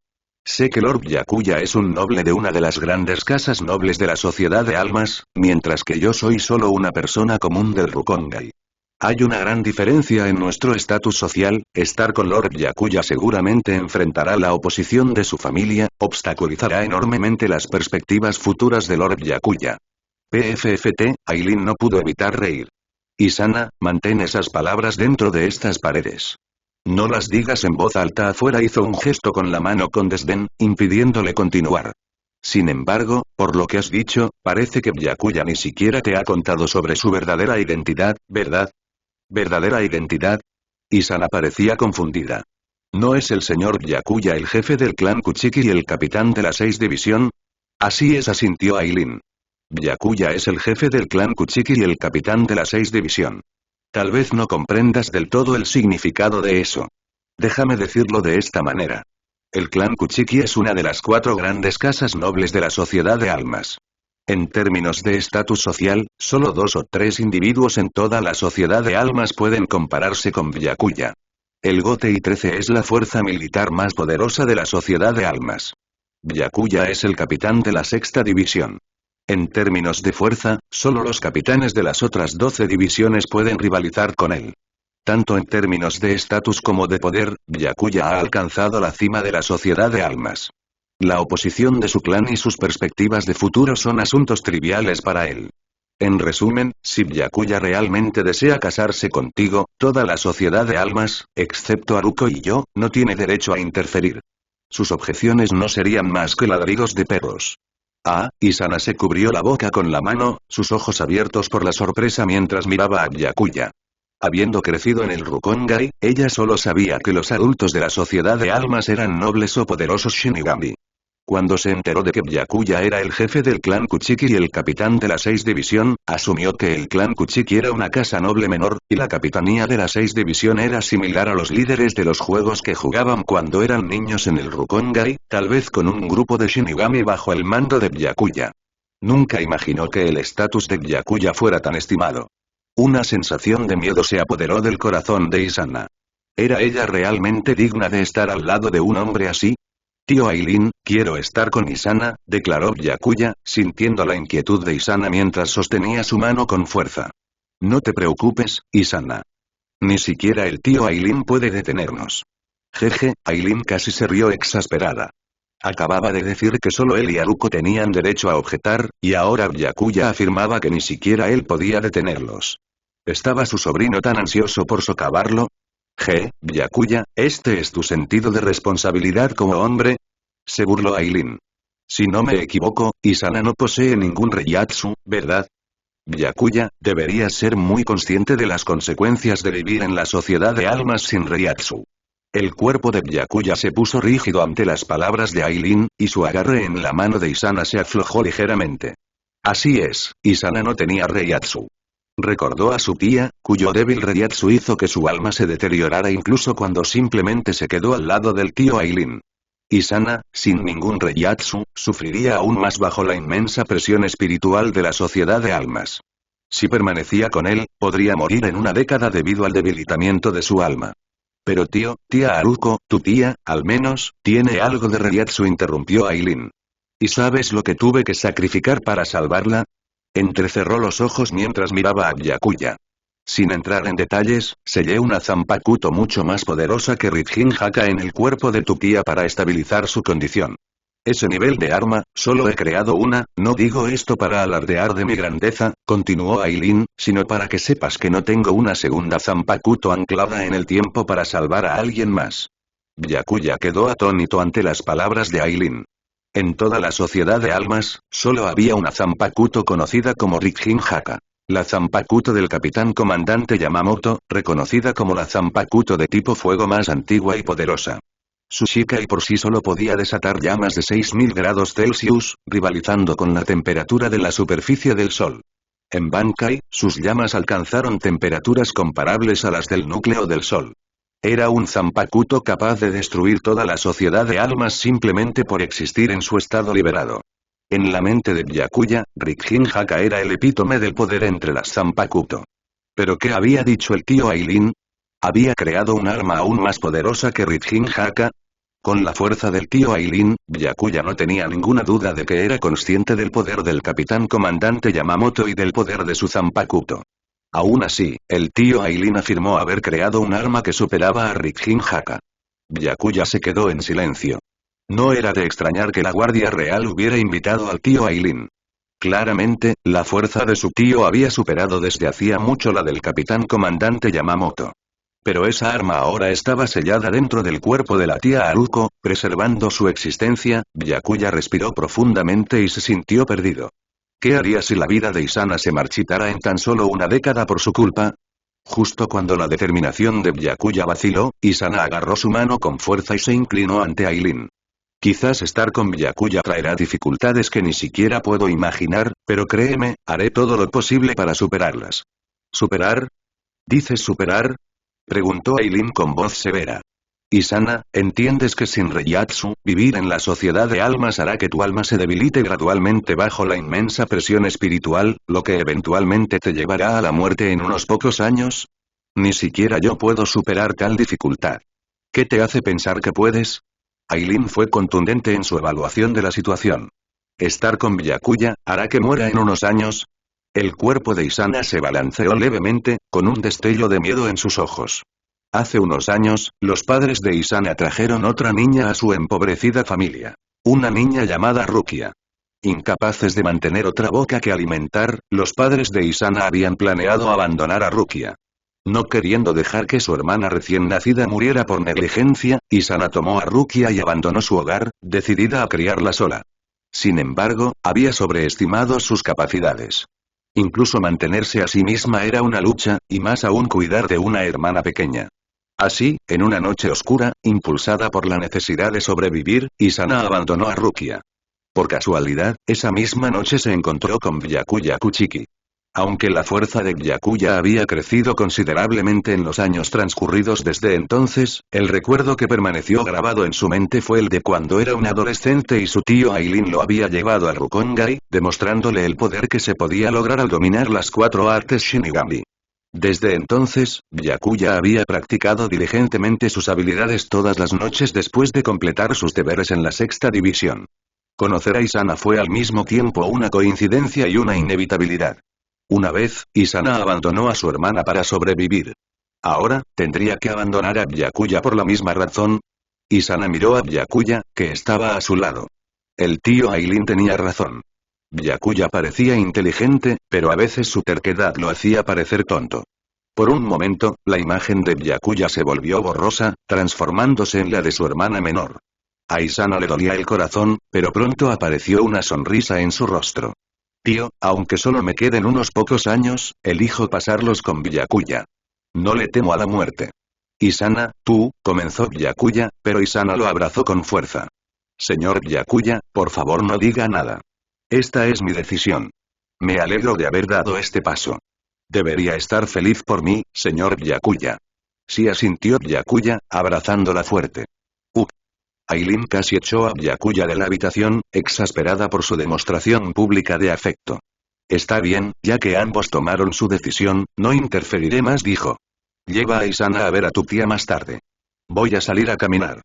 Sé que Lord Byakuya es un noble de una de las grandes casas nobles de la Sociedad de Almas, mientras que yo soy solo una persona común del Rukongai. Hay una gran diferencia en nuestro estatus social. Estar con Lord Byakuya seguramente enfrentará la oposición de su familia, obstaculizará enormemente las perspectivas futuras de Lord Byakuya. PFFT, Aileen no pudo evitar reír. Isana, mantén esas palabras dentro de estas paredes. No las digas en voz alta afuera, hizo un gesto con la mano con desdén, impidiéndole continuar. Sin embargo, por lo que has dicho, parece que Byakuya ni siquiera te ha contado sobre su verdadera identidad, ¿verdad? ¿Verdadera identidad? Isana parecía confundida. ¿No es el señor Byakuya el jefe del clan Kuchiki y el capitán de la 6 división? Así es, asintió Aileen. Byakuya es el jefe del clan Kuchiki y el capitán de la 6 división. Tal vez no comprendas del todo el significado de eso. Déjame decirlo de esta manera. El clan Kuchiki es una de las 4 grandes casas nobles de la Sociedad de Almas. En términos de estatus social, solo 2 o 3 individuos en toda la Sociedad de Almas pueden compararse con Byakuya. El Gotei 13 es la fuerza militar más poderosa de la Sociedad de Almas. Byakuya es el capitán de la 6ª división. En términos de fuerza, solo los capitanes de las otras 12 divisiones pueden rivalizar con él. Tanto en términos de estatus como de poder, Byakuya ha alcanzado la cima de la Sociedad de Almas. La oposición de su clan y sus perspectivas de futuro son asuntos triviales para él. En resumen, si Byakuya realmente desea casarse contigo, toda la Sociedad de Almas, excepto Haruko y yo, no tiene derecho a interferir. Sus objeciones no serían más que ladridos de perros. Isana se cubrió la boca con la mano, sus ojos abiertos por la sorpresa mientras miraba a Byakuya. Habiendo crecido en el Rukongai, ella solo sabía que los adultos de la Sociedad de Almas eran nobles o poderosos Shinigami. Cuando se enteró de que Byakuya era el jefe del clan Kuchiki y el capitán de la 6 división, asumió que el clan Kuchiki era una casa noble menor, y la capitanía de la 6 división era similar a los líderes de los juegos que jugaban cuando eran niños en el Rukongai, tal vez con un grupo de Shinigami bajo el mando de Byakuya. Nunca imaginó que el estatus de Byakuya fuera tan estimado. Una sensación de miedo se apoderó del corazón de Isana. ¿Era ella realmente digna de estar al lado de un hombre así? Tío Aileen, quiero estar con Isana, declaró Byakuya, sintiendo la inquietud de Isana mientras sostenía su mano con fuerza. No te preocupes, Isana. Ni siquiera el tío Aileen puede detenernos. Jeje, Aileen casi se rió exasperada. Acababa de decir que solo él y Haruko tenían derecho a objetar, y ahora Byakuya afirmaba que ni siquiera él podía detenerlos. ¿Estaba su sobrino tan ansioso por socavarlo? Byakuya, ¿este es tu sentido de responsabilidad como hombre? Se burló Aileen. Si no me equivoco, Isana no posee ningún Reiatsu, ¿verdad? Byakuya, deberías ser muy consciente de las consecuencias de vivir en la Sociedad de Almas sin Reiatsu. El cuerpo de Byakuya se puso rígido ante las palabras de Aileen, y su agarre en la mano de Isana se aflojó ligeramente. Así es, Isana no tenía Reiatsu. Recordó a su tía, cuyo débil Reiatsu hizo que su alma se deteriorara incluso cuando simplemente se quedó al lado del tío Aileen. Isana, sin ningún Reiatsu, sufriría aún más bajo la inmensa presión espiritual de la Sociedad de Almas. Si permanecía con él, podría morir en una década debido al debilitamiento de su alma. Pero tía Haruko, tu tía, al menos, tiene algo de Reiatsu, interrumpió Aileen. ¿Y sabes lo que tuve que sacrificar para salvarla? Entrecerró los ojos mientras miraba a Byakuya. Sin entrar en detalles, sellé una Zanpakuto mucho más poderosa que Rijin Haka en el cuerpo de tu tía para estabilizar su condición. Ese nivel de arma, solo he creado una, no digo esto para alardear de mi grandeza, continuó Aileen, sino para que sepas que no tengo una segunda Zanpakuto anclada en el tiempo para salvar a alguien más. Byakuya quedó atónito ante las palabras de Aileen. En toda la Sociedad de Almas, solo había una Zanpakuto conocida como Rijin Haka. La Zanpakuto del capitán comandante Yamamoto, reconocida como la Zanpakuto de tipo fuego más antigua y poderosa. Su Shikai por sí solo podía desatar llamas de 6000 grados Celsius, rivalizando con la temperatura de la superficie del Sol. En Bankai, sus llamas alcanzaron temperaturas comparables a las del núcleo del Sol. Era un Zanpakuto capaz de destruir toda la Sociedad de Almas simplemente por existir en su estado liberado. En la mente de Byakuya, Rikin Haka era el epítome del poder entre las Zanpakuto. ¿Pero qué había dicho el tío Aileen? ¿Había creado un arma aún más poderosa que Rikin Haka? Con la fuerza del tío Aileen, Byakuya no tenía ninguna duda de que era consciente del poder del capitán comandante Yamamoto y del poder de su Zanpakuto. Aún así, el tío Aileen afirmó haber creado un arma que superaba a Rikin Haka. Byakuya se quedó en silencio. No era de extrañar que la Guardia Real hubiera invitado al tío Aileen. Claramente, la fuerza de su tío había superado desde hacía mucho la del capitán comandante Yamamoto. Pero esa arma ahora estaba sellada dentro del cuerpo de la tía Haruko, preservando su existencia. Byakuya respiró profundamente y se sintió perdido. ¿Qué haría si la vida de Isana se marchitara en tan solo una década por su culpa? Justo cuando la determinación de Byakuya vaciló, Isana agarró su mano con fuerza y se inclinó ante Aileen. Quizás estar con Byakuya traerá dificultades que ni siquiera puedo imaginar, pero créeme, haré todo lo posible para superarlas. ¿Superar? ¿Dices superar? Preguntó Aileen con voz severa. Isana, ¿entiendes que sin Reiatsu, vivir en la sociedad de almas hará que tu alma se debilite gradualmente bajo la inmensa presión espiritual, lo que eventualmente te llevará a la muerte en unos pocos años? Ni siquiera yo puedo superar tal dificultad. ¿Qué te hace pensar que puedes? Aileen fue contundente en su evaluación de la situación. ¿Estar con Byakuya hará que muera en unos años? El cuerpo de Isana se balanceó levemente, con un destello de miedo en sus ojos. Hace unos años, los padres de Isana trajeron otra niña a su empobrecida familia. Una niña llamada Rukia. Incapaces de mantener otra boca que alimentar, los padres de Isana habían planeado abandonar a Rukia. No queriendo dejar que su hermana recién nacida muriera por negligencia, Isana tomó a Rukia y abandonó su hogar, decidida a criarla sola. Sin embargo, había sobreestimado sus capacidades. Incluso mantenerse a sí misma era una lucha, y más aún cuidar de una hermana pequeña. Así, en una noche oscura, impulsada por la necesidad de sobrevivir, Isana abandonó a Rukia. Por casualidad, esa misma noche se encontró con Byakuya Kuchiki. Aunque la fuerza de Byakuya había crecido considerablemente en los años transcurridos desde entonces, el recuerdo que permaneció grabado en su mente fue el de cuando era un adolescente y su tío Aileen lo había llevado al Rukongai, demostrándole el poder que se podía lograr al dominar las 4 artes Shinigami. Desde entonces, Byakuya había practicado diligentemente sus habilidades todas las noches después de completar sus deberes en la sexta división. Conocer a Isana fue al mismo tiempo una coincidencia y una inevitabilidad. Una vez, Isana abandonó a su hermana para sobrevivir. Ahora, ¿tendría que abandonar a Byakuya por la misma razón? Isana miró a Byakuya, que estaba a su lado. El tío Aileen tenía razón. Byakuya parecía inteligente, pero a veces su terquedad lo hacía parecer tonto. Por un momento, la imagen de Byakuya se volvió borrosa, transformándose en la de su hermana menor. A Isana le dolía el corazón, pero pronto apareció una sonrisa en su rostro. Tío, aunque solo me queden unos pocos años, elijo pasarlos con Byakuya. No le temo a la muerte. Isana, tú, comenzó Byakuya, pero Isana lo abrazó con fuerza. Señor Byakuya, por favor no diga nada. Esta es mi decisión. Me alegro de haber dado este paso. Debería estar feliz por mí, señor Byakuya. Sí, asintió Byakuya, abrazándola fuerte. Aileen casi echó a Byakuya de la habitación, exasperada por su demostración pública de afecto. Está bien, ya que ambos tomaron su decisión, no interferiré más, dijo. Lleva a Isana a ver a tu tía más tarde. Voy a salir a caminar.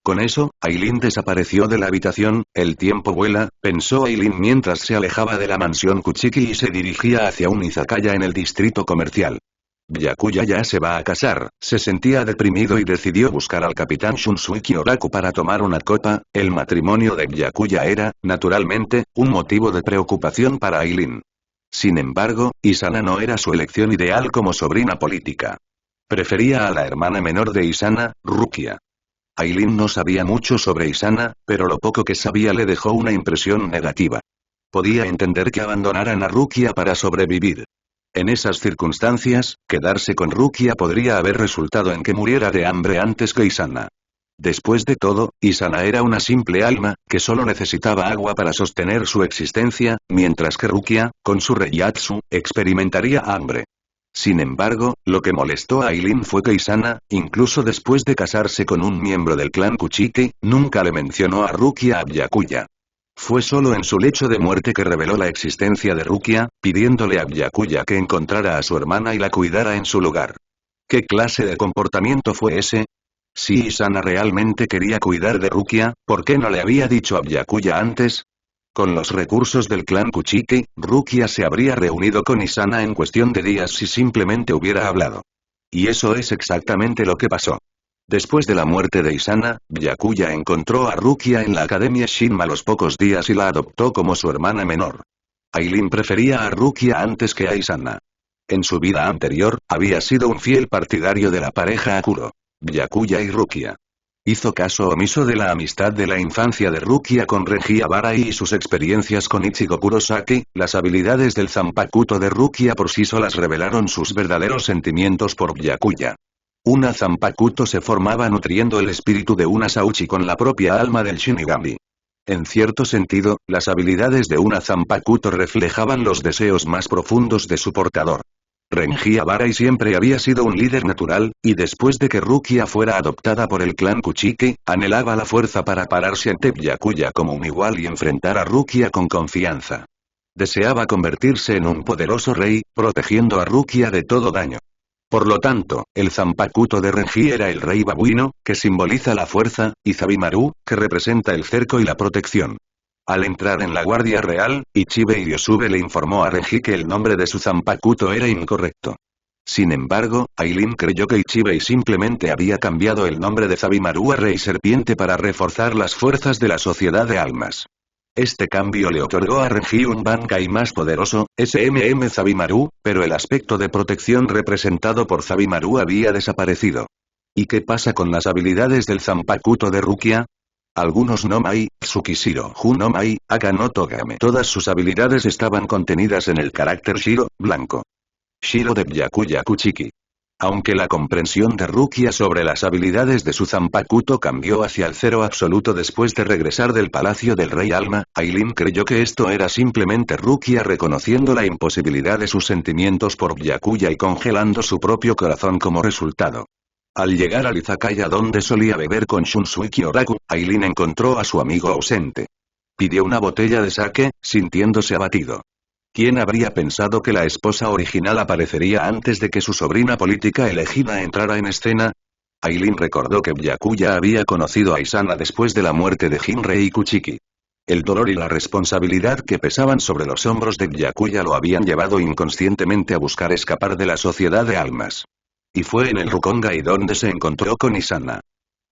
Con eso, Aileen desapareció de la habitación. El tiempo vuela, pensó Aileen mientras se alejaba de la mansión Kuchiki y se dirigía hacia un izakaya en el distrito comercial. Byakuya ya se va a casar, se sentía deprimido y decidió buscar al capitán Shunsuke Oraku para tomar una copa. El matrimonio de Byakuya era, naturalmente, un motivo de preocupación para Aileen. Sin embargo, Isana no era su elección ideal como sobrina política. Prefería a la hermana menor de Isana, Rukia. Aileen no sabía mucho sobre Isana, pero lo poco que sabía le dejó una impresión negativa. Podía entender que abandonaran a Rukia para sobrevivir. En esas circunstancias, quedarse con Rukia podría haber resultado en que muriera de hambre antes que Isana. Después de todo, Isana era una simple alma, que solo necesitaba agua para sostener su existencia, mientras que Rukia, con su Reiatsu, experimentaría hambre. Sin embargo, lo que molestó a Aileen fue que Isana, incluso después de casarse con un miembro del clan Kuchiki, nunca le mencionó a Rukia a Byakuya. Fue solo en su lecho de muerte que reveló la existencia de Rukia, pidiéndole a Byakuya que encontrara a su hermana y la cuidara en su lugar. ¿Qué clase de comportamiento fue ese? Si Isana realmente quería cuidar de Rukia, ¿por qué no le había dicho a Byakuya antes? Con los recursos del clan Kuchiki, Rukia se habría reunido con Isana en cuestión de días si simplemente hubiera hablado. Y eso es exactamente lo que pasó. Después de la muerte de Isana, Byakuya encontró a Rukia en la Academia Shinma a los pocos días y la adoptó como su hermana menor. Aileen prefería a Rukia antes que a Isana. En su vida anterior, había sido un fiel partidario de la pareja Akuro, Byakuya y Rukia. Hizo caso omiso de la amistad de la infancia de Rukia con Regia Barai y sus experiencias con Ichigo Kurosaki. Las habilidades del Zanpakuto de Rukia por sí solas revelaron sus verdaderos sentimientos por Byakuya. Una Zanpakuto se formaba nutriendo el espíritu de una Sauchi con la propia alma del Shinigami. En cierto sentido, las habilidades de una Zanpakuto reflejaban los deseos más profundos de su portador. Renji Abarai siempre había sido un líder natural, y después de que Rukia fuera adoptada por el clan Kuchiki, anhelaba la fuerza para pararse ante Byakuya como un igual y enfrentar a Rukia con confianza. Deseaba convertirse en un poderoso rey, protegiendo a Rukia de todo daño. Por lo tanto, el Zanpakuto de Renji era el rey babuino, que simboliza la fuerza, y Zabimaru, que representa el cerco y la protección. Al entrar en la Guardia Real, Ichibe Yoshube le informó a Renji que el nombre de su Zanpakuto era incorrecto. Sin embargo, Aileen creyó que Ichibei simplemente había cambiado el nombre de Zabimaru a Rey Serpiente para reforzar las fuerzas de la Sociedad de Almas. Este cambio le otorgó a Renji un Bankai más poderoso, SMM Zabimaru, pero el aspecto de protección representado por Zabimaru había desaparecido. ¿Y qué pasa con las habilidades del Zanpakuto de Rukia? Algunos no Mai, Tsukishiro Hu no Mai, Aka no Togame. Todas sus habilidades estaban contenidas en el carácter Shiro, blanco. Shiro de Byakuya Kuchiki. Aunque la comprensión de Rukia sobre las habilidades de su Zanpakuto cambió hacia el cero absoluto después de regresar del palacio del Rey Alma, Aileen creyó que esto era simplemente Rukia reconociendo la imposibilidad de sus sentimientos por Byakuya y congelando su propio corazón como resultado. Al llegar al izakaya donde solía beber con Shunsui Kyoraku, Aileen encontró a su amigo ausente. Pidió una botella de sake, sintiéndose abatido. ¿Quién habría pensado que la esposa original aparecería antes de que su sobrina política elegida entrara en escena? Aileen recordó que Byakuya había conocido a Isana después de la muerte de Jinrei Kuchiki. El dolor y la responsabilidad que pesaban sobre los hombros de Byakuya lo habían llevado inconscientemente a buscar escapar de la sociedad de almas. Y fue en el Rukongai donde se encontró con Isana.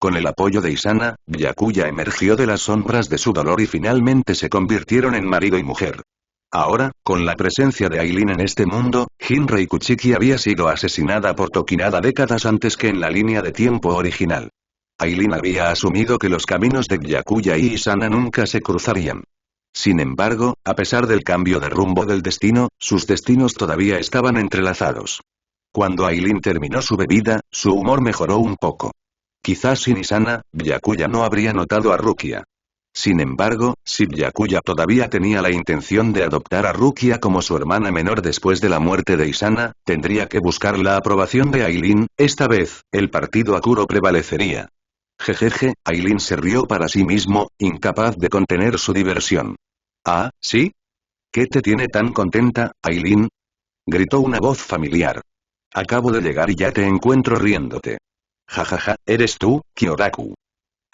Con el apoyo de Isana, Byakuya emergió de las sombras de su dolor y finalmente se convirtieron en marido y mujer. Ahora, con la presencia de Aileen en este mundo, Jinrei Kuchiki había sido asesinada por Tokinada décadas antes que en la línea de tiempo original. Aileen había asumido que los caminos de Byakuya y Isana nunca se cruzarían. Sin embargo, a pesar del cambio de rumbo del destino, sus destinos todavía estaban entrelazados. Cuando Aileen terminó su bebida, su humor mejoró un poco. Quizás sin Isana, Byakuya no habría notado a Rukia. Sin embargo, si Byakuya todavía tenía la intención de adoptar a Rukia como su hermana menor después de la muerte de Isana, tendría que buscar la aprobación de Aileen. Esta vez, el partido Akuro prevalecería. Jejeje, Aileen se rió para sí mismo, incapaz de contener su diversión. ¿Ah, sí? ¿Qué te tiene tan contenta, Aileen? Gritó una voz familiar. Acabo de llegar y ya te encuentro riéndote. Jajaja, ¿eres tú, Kyoraku?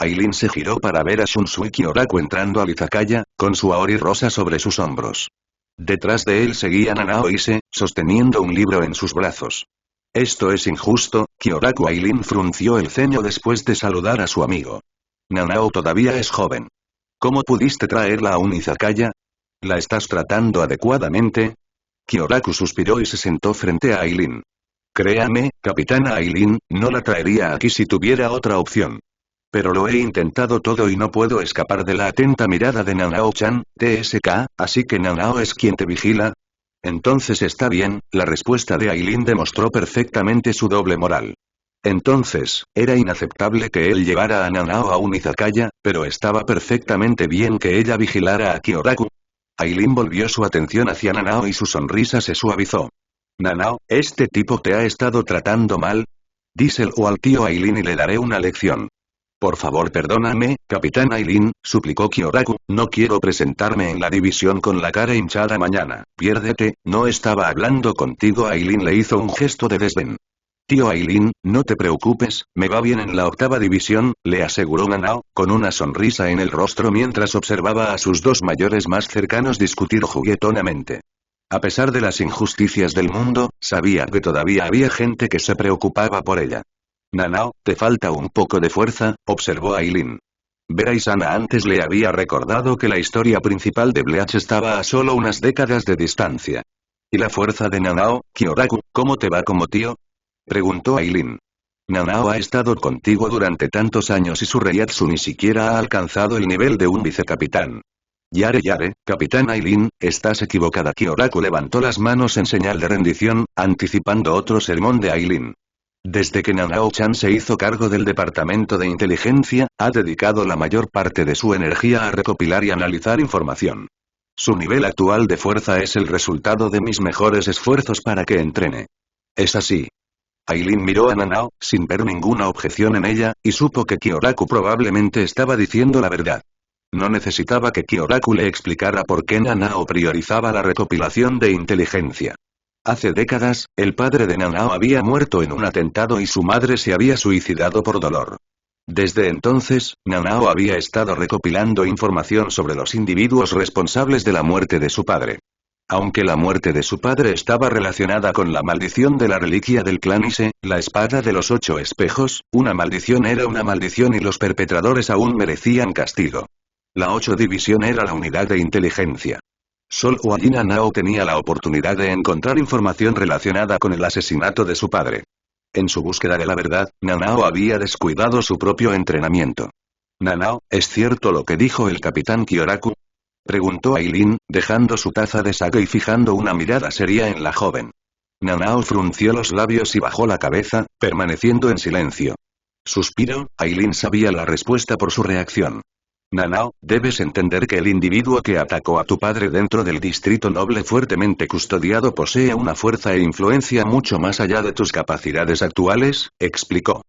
Aileen se giró para ver a Shunsui Kyoraku entrando al izakaya, con su aori rosa sobre sus hombros. Detrás de él seguía Nanao Ise, sosteniendo un libro en sus brazos. Esto es injusto, Kyoraku. Aileen frunció el ceño después de saludar a su amigo. Nanao todavía es joven. ¿Cómo pudiste traerla a un izakaya? ¿La estás tratando adecuadamente? Kyoraku suspiró y se sentó frente a Aileen. Créame, capitana Aileen, no la traería aquí si tuviera otra opción. Pero lo he intentado todo y no puedo escapar de la atenta mirada de Nanao-chan, TSK, así que Nanao es quien te vigila. Entonces está bien, la respuesta de Aileen demostró perfectamente su doble moral. Entonces, era inaceptable que él llevara a Nanao a un izakaya, pero estaba perfectamente bien que ella vigilara a Kyoraku. Aileen volvió su atención hacia Nanao y su sonrisa se suavizó. Nanao, ¿este tipo te ha estado tratando mal? Díselo al tío Aileen y le daré una lección. Por favor perdóname, Capitán Aileen, suplicó Kyoraku, no quiero presentarme en la división con la cara hinchada mañana, piérdete, no estaba hablando contigo. Aileen le hizo un gesto de desdén. Tío Aileen, no te preocupes, me va bien en la 8ª división, le aseguró Nanao, con una sonrisa en el rostro mientras observaba a sus dos mayores más cercanos discutir juguetonamente. A pesar de las injusticias del mundo, sabía que todavía había gente que se preocupaba por ella. Nanao, te falta un poco de fuerza, observó Aileen. Vera Isana antes le había recordado que la historia principal de Bleach estaba a solo unas décadas de distancia. ¿Y la fuerza de Nanao, Kyoraku, cómo te va como tío? Preguntó Aileen. Nanao ha estado contigo durante tantos años y su Reiatsu ni siquiera ha alcanzado el nivel de un vicecapitán. Yare, Capitán Aileen, estás equivocada. Kyoraku levantó las manos en señal de rendición, anticipando otro sermón de Aileen. Desde que Nanao-chan se hizo cargo del departamento de inteligencia, ha dedicado la mayor parte de su energía a recopilar y analizar información. Su nivel actual de fuerza es el resultado de mis mejores esfuerzos para que entrene. ¿Es así? Aileen miró a Nanao, sin ver ninguna objeción en ella, y supo que Kyoraku probablemente estaba diciendo la verdad. No necesitaba que Kyoraku le explicara por qué Nanao priorizaba la recopilación de inteligencia. Hace décadas, el padre de Nanao había muerto en un atentado y su madre se había suicidado por dolor. Desde entonces, Nanao había estado recopilando información sobre los individuos responsables de la muerte de su padre. Aunque la muerte de su padre estaba relacionada con la maldición de la reliquia del clan Ise, la espada de los 8 espejos, una maldición era una maldición y los perpetradores aún merecían castigo. La 8 división era la unidad de inteligencia. Solo allí Nanao tenía la oportunidad de encontrar información relacionada con el asesinato de su padre. En su búsqueda de la verdad, Nanao había descuidado su propio entrenamiento. Nanao, ¿es cierto lo que dijo el capitán Kyoraku? Preguntó Aileen, dejando su taza de sake y fijando una mirada seria en la joven. Nanao frunció los labios y bajó la cabeza, permaneciendo en silencio. Suspiró, Aileen sabía la respuesta por su reacción. Nanao, debes entender que el individuo que atacó a tu padre dentro del distrito noble fuertemente custodiado posee una fuerza e influencia mucho más allá de tus capacidades actuales, explicó.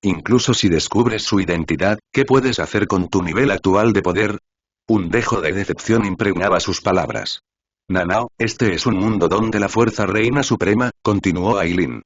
Incluso si descubres su identidad, ¿qué puedes hacer con tu nivel actual de poder? Un dejo de decepción impregnaba sus palabras. Nanao, este es un mundo donde la fuerza reina suprema, continuó Aileen.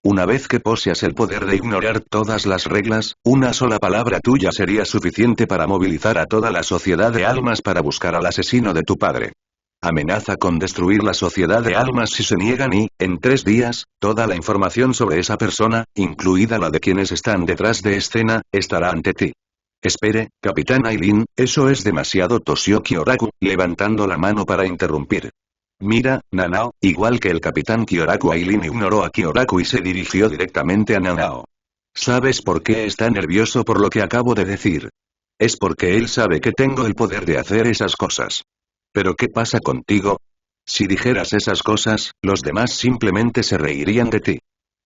Una vez que poseas el poder de ignorar todas las reglas, una sola palabra tuya sería suficiente para movilizar a toda la sociedad de almas para buscar al asesino de tu padre. Amenaza con destruir la sociedad de almas si se niegan y, en 3 días, toda la información sobre esa persona, incluida la de quienes están detrás de escena, estará ante ti. Espere, Capitán Aileen, eso es demasiado, tosió Kyoraku, levantando la mano para interrumpir. Mira, Nanao, igual que el capitán Kyoraku, Aileen ignoró a Kyoraku y se dirigió directamente a Nanao. ¿Sabes por qué está nervioso por lo que acabo de decir? Es porque él sabe que tengo el poder de hacer esas cosas. ¿Pero qué pasa contigo? Si dijeras esas cosas, los demás simplemente se reirían de ti.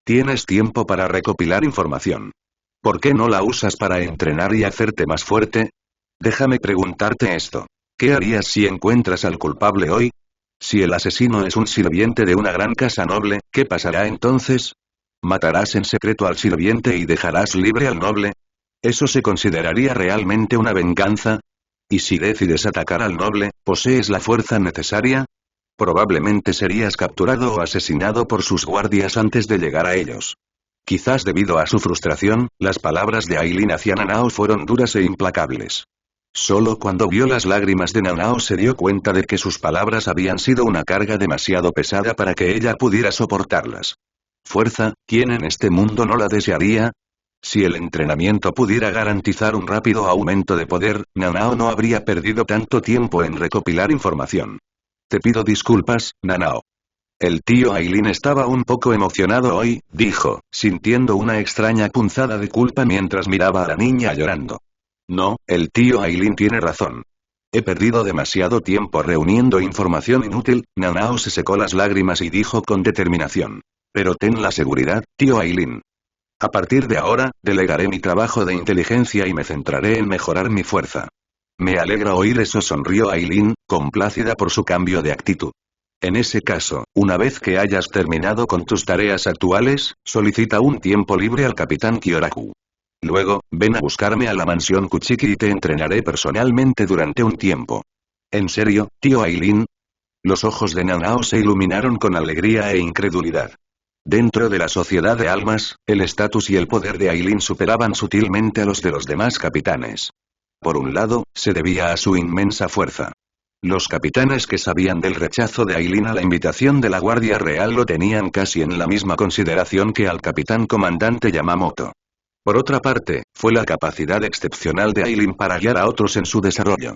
Tienes tiempo para recopilar información. ¿Por qué no la usas para entrenar y hacerte más fuerte? Déjame preguntarte esto. ¿Qué harías si encuentras al culpable hoy? Si el asesino es un sirviente de una gran casa noble, ¿qué pasará entonces? ¿Matarás en secreto al sirviente y dejarás libre al noble? ¿Eso se consideraría realmente una venganza? ¿Y si decides atacar al noble, posees la fuerza necesaria? Probablemente serías capturado o asesinado por sus guardias antes de llegar a ellos. Quizás debido a su frustración, las palabras de Aileen hacia Nanao fueron duras e implacables. Solo cuando vio las lágrimas de Nanao se dio cuenta de que sus palabras habían sido una carga demasiado pesada para que ella pudiera soportarlas. Fuerza, ¿quién en este mundo no la desearía? Si el entrenamiento pudiera garantizar un rápido aumento de poder, Nanao no habría perdido tanto tiempo en recopilar información. Te pido disculpas, Nanao. El tío Aileen estaba un poco emocionado hoy, dijo, sintiendo una extraña punzada de culpa mientras miraba a la niña llorando. No, el tío Aileen tiene razón. He perdido demasiado tiempo reuniendo información inútil. Nanao se secó las lágrimas y dijo con determinación. Pero ten la seguridad, tío Aileen. A partir de ahora, delegaré mi trabajo de inteligencia y me centraré en mejorar mi fuerza. Me alegra oír eso, sonrió Aileen, complacida por su cambio de actitud. En ese caso, una vez que hayas terminado con tus tareas actuales, solicita un tiempo libre al capitán Kyoraku. Luego, ven a buscarme a la mansión Kuchiki y te entrenaré personalmente durante un tiempo. ¿En serio, tío Aileen? Los ojos de Nanao se iluminaron con alegría e incredulidad. Dentro de la sociedad de almas, el estatus y el poder de Aileen superaban sutilmente a los de los demás capitanes. Por un lado, se debía a su inmensa fuerza. Los capitanes que sabían del rechazo de Aileen a la invitación de la Guardia Real lo tenían casi en la misma consideración que al capitán comandante Yamamoto. Por otra parte, fue la capacidad excepcional de Aileen para guiar a otros en su desarrollo.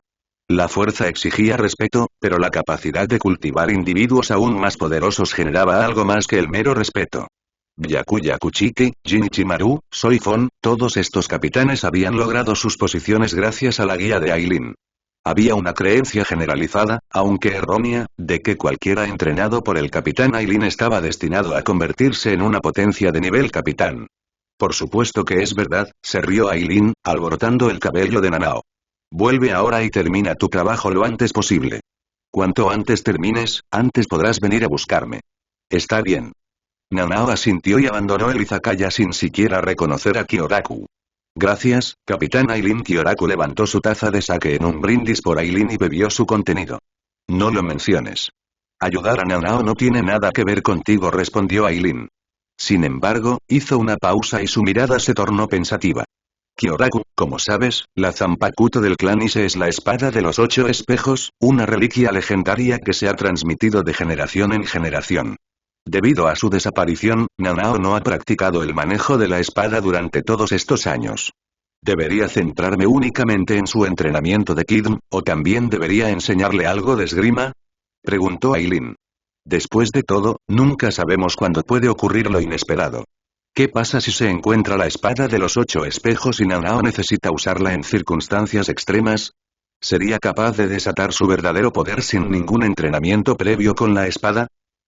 La fuerza exigía respeto, pero la capacidad de cultivar individuos aún más poderosos generaba algo más que el mero respeto. Byakuya Kuchiki, Jinichi Maru, Soifon, todos estos capitanes habían logrado sus posiciones gracias a la guía de Aileen. Había una creencia generalizada, aunque errónea, de que cualquiera entrenado por el capitán Aileen estaba destinado a convertirse en una potencia de nivel capitán. Por supuesto que es verdad, se rió Aileen, alborotando el cabello de Nanao. Vuelve ahora y termina tu trabajo lo antes posible. Cuanto antes termines, antes podrás venir a buscarme. Está bien. Nanao asintió y abandonó el izakaya sin siquiera reconocer a Kyoraku. Gracias, capitán Aileen. Kyoraku levantó su taza de sake en un brindis por Aileen y bebió su contenido. No lo menciones. Ayudar a Nanao no tiene nada que ver contigo, respondió Aileen. Sin embargo, hizo una pausa y su mirada se tornó pensativa. Kyoraku, como sabes, la Zanpakuto del clan Ise es la espada de los 8 espejos, una reliquia legendaria que se ha transmitido de generación en generación. Debido a su desaparición, Nanao no ha practicado el manejo de la espada durante todos estos años. ¿Debería centrarme únicamente en su entrenamiento de Kidm, o también debería enseñarle algo de esgrima? Preguntó Aileen. Después de todo, nunca sabemos cuándo puede ocurrir lo inesperado. ¿Qué pasa si se encuentra la espada de los 8 espejos y Nanao necesita usarla en circunstancias extremas? ¿Sería capaz de desatar su verdadero poder sin ningún entrenamiento previo con la espada?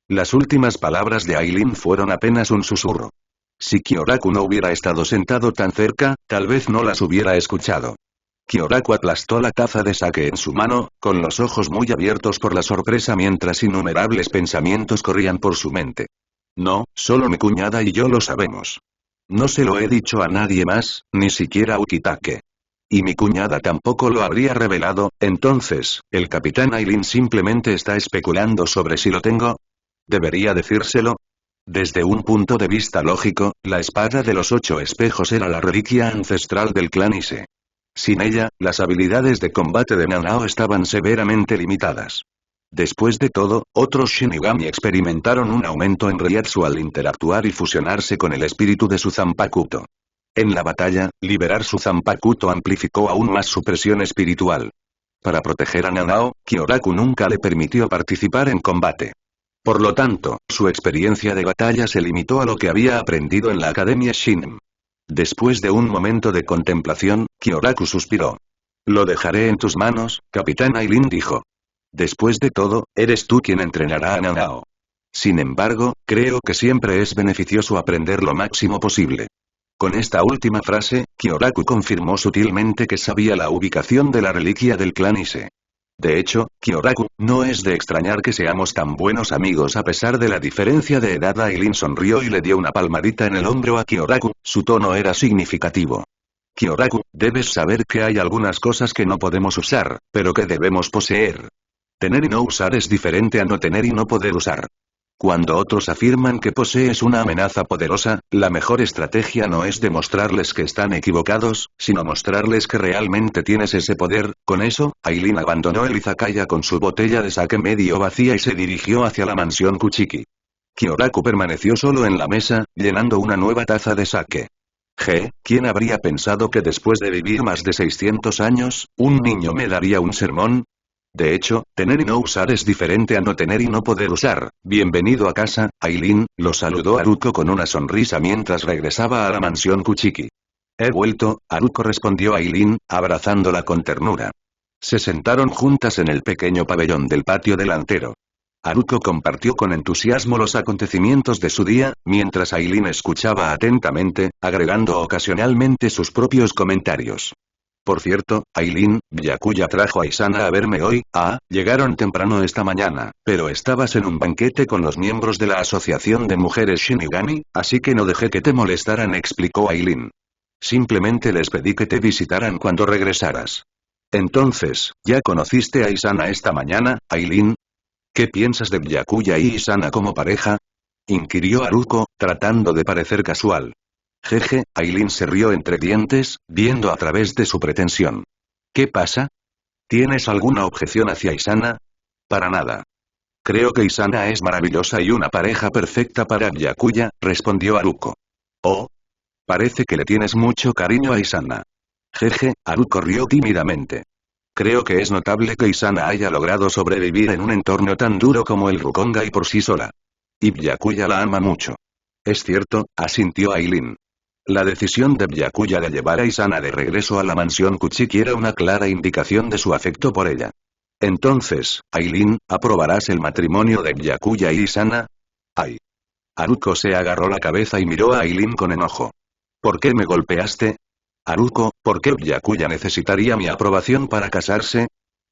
Las últimas palabras de Aileen fueron apenas un susurro. Si Kyoraku no hubiera estado sentado tan cerca, tal vez no las hubiera escuchado. Kyoraku aplastó la taza de sake en su mano, con los ojos muy abiertos por la sorpresa mientras innumerables pensamientos corrían por su mente. No, solo mi cuñada y yo lo sabemos. No se lo he dicho a nadie más, ni siquiera a Ukitake. Y mi cuñada tampoco lo habría revelado, entonces, ¿el capitán Aileen simplemente está especulando sobre si lo tengo? ¿Debería decírselo? Desde un punto de vista lógico, la espada de los 8 espejos era la reliquia ancestral del clan Ise. Sin ella, las habilidades de combate de Nanao estaban severamente limitadas. Después de todo, otros Shinigami experimentaron un aumento en Reiatsu al interactuar y fusionarse con el espíritu de su Zanpakuto. En la batalla, liberar su Zanpakuto amplificó aún más su presión espiritual. Para proteger a Nanao, Kyoraku nunca le permitió participar en combate. Por lo tanto, su experiencia de batalla se limitó a lo que había aprendido en la Academia Shinem. Después de un momento de contemplación, Kyoraku suspiró. Lo dejaré en tus manos, capitán Aileen dijo. Después de todo, eres tú quien entrenará a Nanao. Sin embargo, creo que siempre es beneficioso aprender lo máximo posible. Con esta última frase, Kyoraku confirmó sutilmente que sabía la ubicación de la reliquia del clan Ise. De hecho, Kyoraku, no es de extrañar que seamos tan buenos amigos a pesar de la diferencia de edad. Aileen sonrió y le dio una palmadita en el hombro a Kyoraku, su tono era significativo. Kyoraku, debes saber que hay algunas cosas que no podemos usar, pero que debemos poseer. Tener y no usar es diferente a no tener y no poder usar. Cuando otros afirman que posees una amenaza poderosa, la mejor estrategia no es demostrarles que están equivocados, sino mostrarles que realmente tienes ese poder. Con eso, Aileen abandonó el izakaya con su botella de sake medio vacía y se dirigió hacia la mansión Kuchiki. Kyoraku permaneció solo en la mesa, llenando una nueva taza de sake. ¿Quién habría pensado que después de vivir más de 600 años, un niño me daría un sermón? De hecho, tener y no usar es diferente a no tener y no poder usar. Bienvenido a casa, Aileen, lo saludó Haruko con una sonrisa mientras regresaba a la mansión Kuchiki. He vuelto, Haruko respondió Aileen, abrazándola con ternura. Se sentaron juntas en el pequeño pabellón del patio delantero. Haruko compartió con entusiasmo los acontecimientos de su día, mientras Aileen escuchaba atentamente, agregando ocasionalmente sus propios comentarios. Por cierto, Aileen, Byakuya trajo a Isana a verme hoy. Llegaron temprano esta mañana, pero estabas en un banquete con los miembros de la Asociación de Mujeres Shinigami, así que no dejé que te molestaran, explicó Aileen. Simplemente les pedí que te visitaran cuando regresaras. Entonces, ¿ya conociste a Isana esta mañana, Aileen? ¿Qué piensas de Byakuya y Isana como pareja? Inquirió Haruko, tratando de parecer casual. Jeje, Aileen se rió entre dientes, viendo a través de su pretensión. ¿Qué pasa? ¿Tienes alguna objeción hacia Isana? Para nada. Creo que Isana es maravillosa y una pareja perfecta para Byakuya, respondió Haruko. Oh. Parece que le tienes mucho cariño a Isana. Jeje, Haruko rió tímidamente. Creo que es notable que Isana haya logrado sobrevivir en un entorno tan duro como el Rukongai por sí sola. Y Byakuya la ama mucho. Es cierto, asintió Aileen. La decisión de Byakuya de llevar a Isana de regreso a la mansión Kuchiki era una clara indicación de su afecto por ella. Entonces, Aileen, ¿aprobarás el matrimonio de Byakuya y Isana? ¡Ay! Haruko se agarró la cabeza y miró a Aileen con enojo. ¿Por qué me golpeaste? Haruko, ¿por qué Byakuya necesitaría mi aprobación para casarse?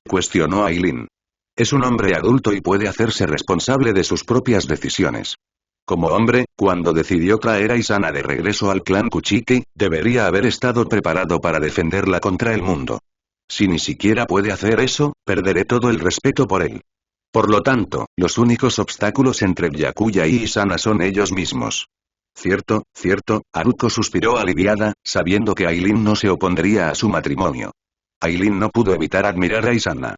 Cuestionó Aileen. Es un hombre adulto y puede hacerse responsable de sus propias decisiones. Como hombre, cuando decidió traer a Isana de regreso al clan Kuchiki, debería haber estado preparado para defenderla contra el mundo. Si ni siquiera puede hacer eso, perderé todo el respeto por él. Por lo tanto, los únicos obstáculos entre Byakuya y Isana son ellos mismos. Cierto, Haruko suspiró aliviada, sabiendo que Aileen no se opondría a su matrimonio. Aileen no pudo evitar admirar a Isana.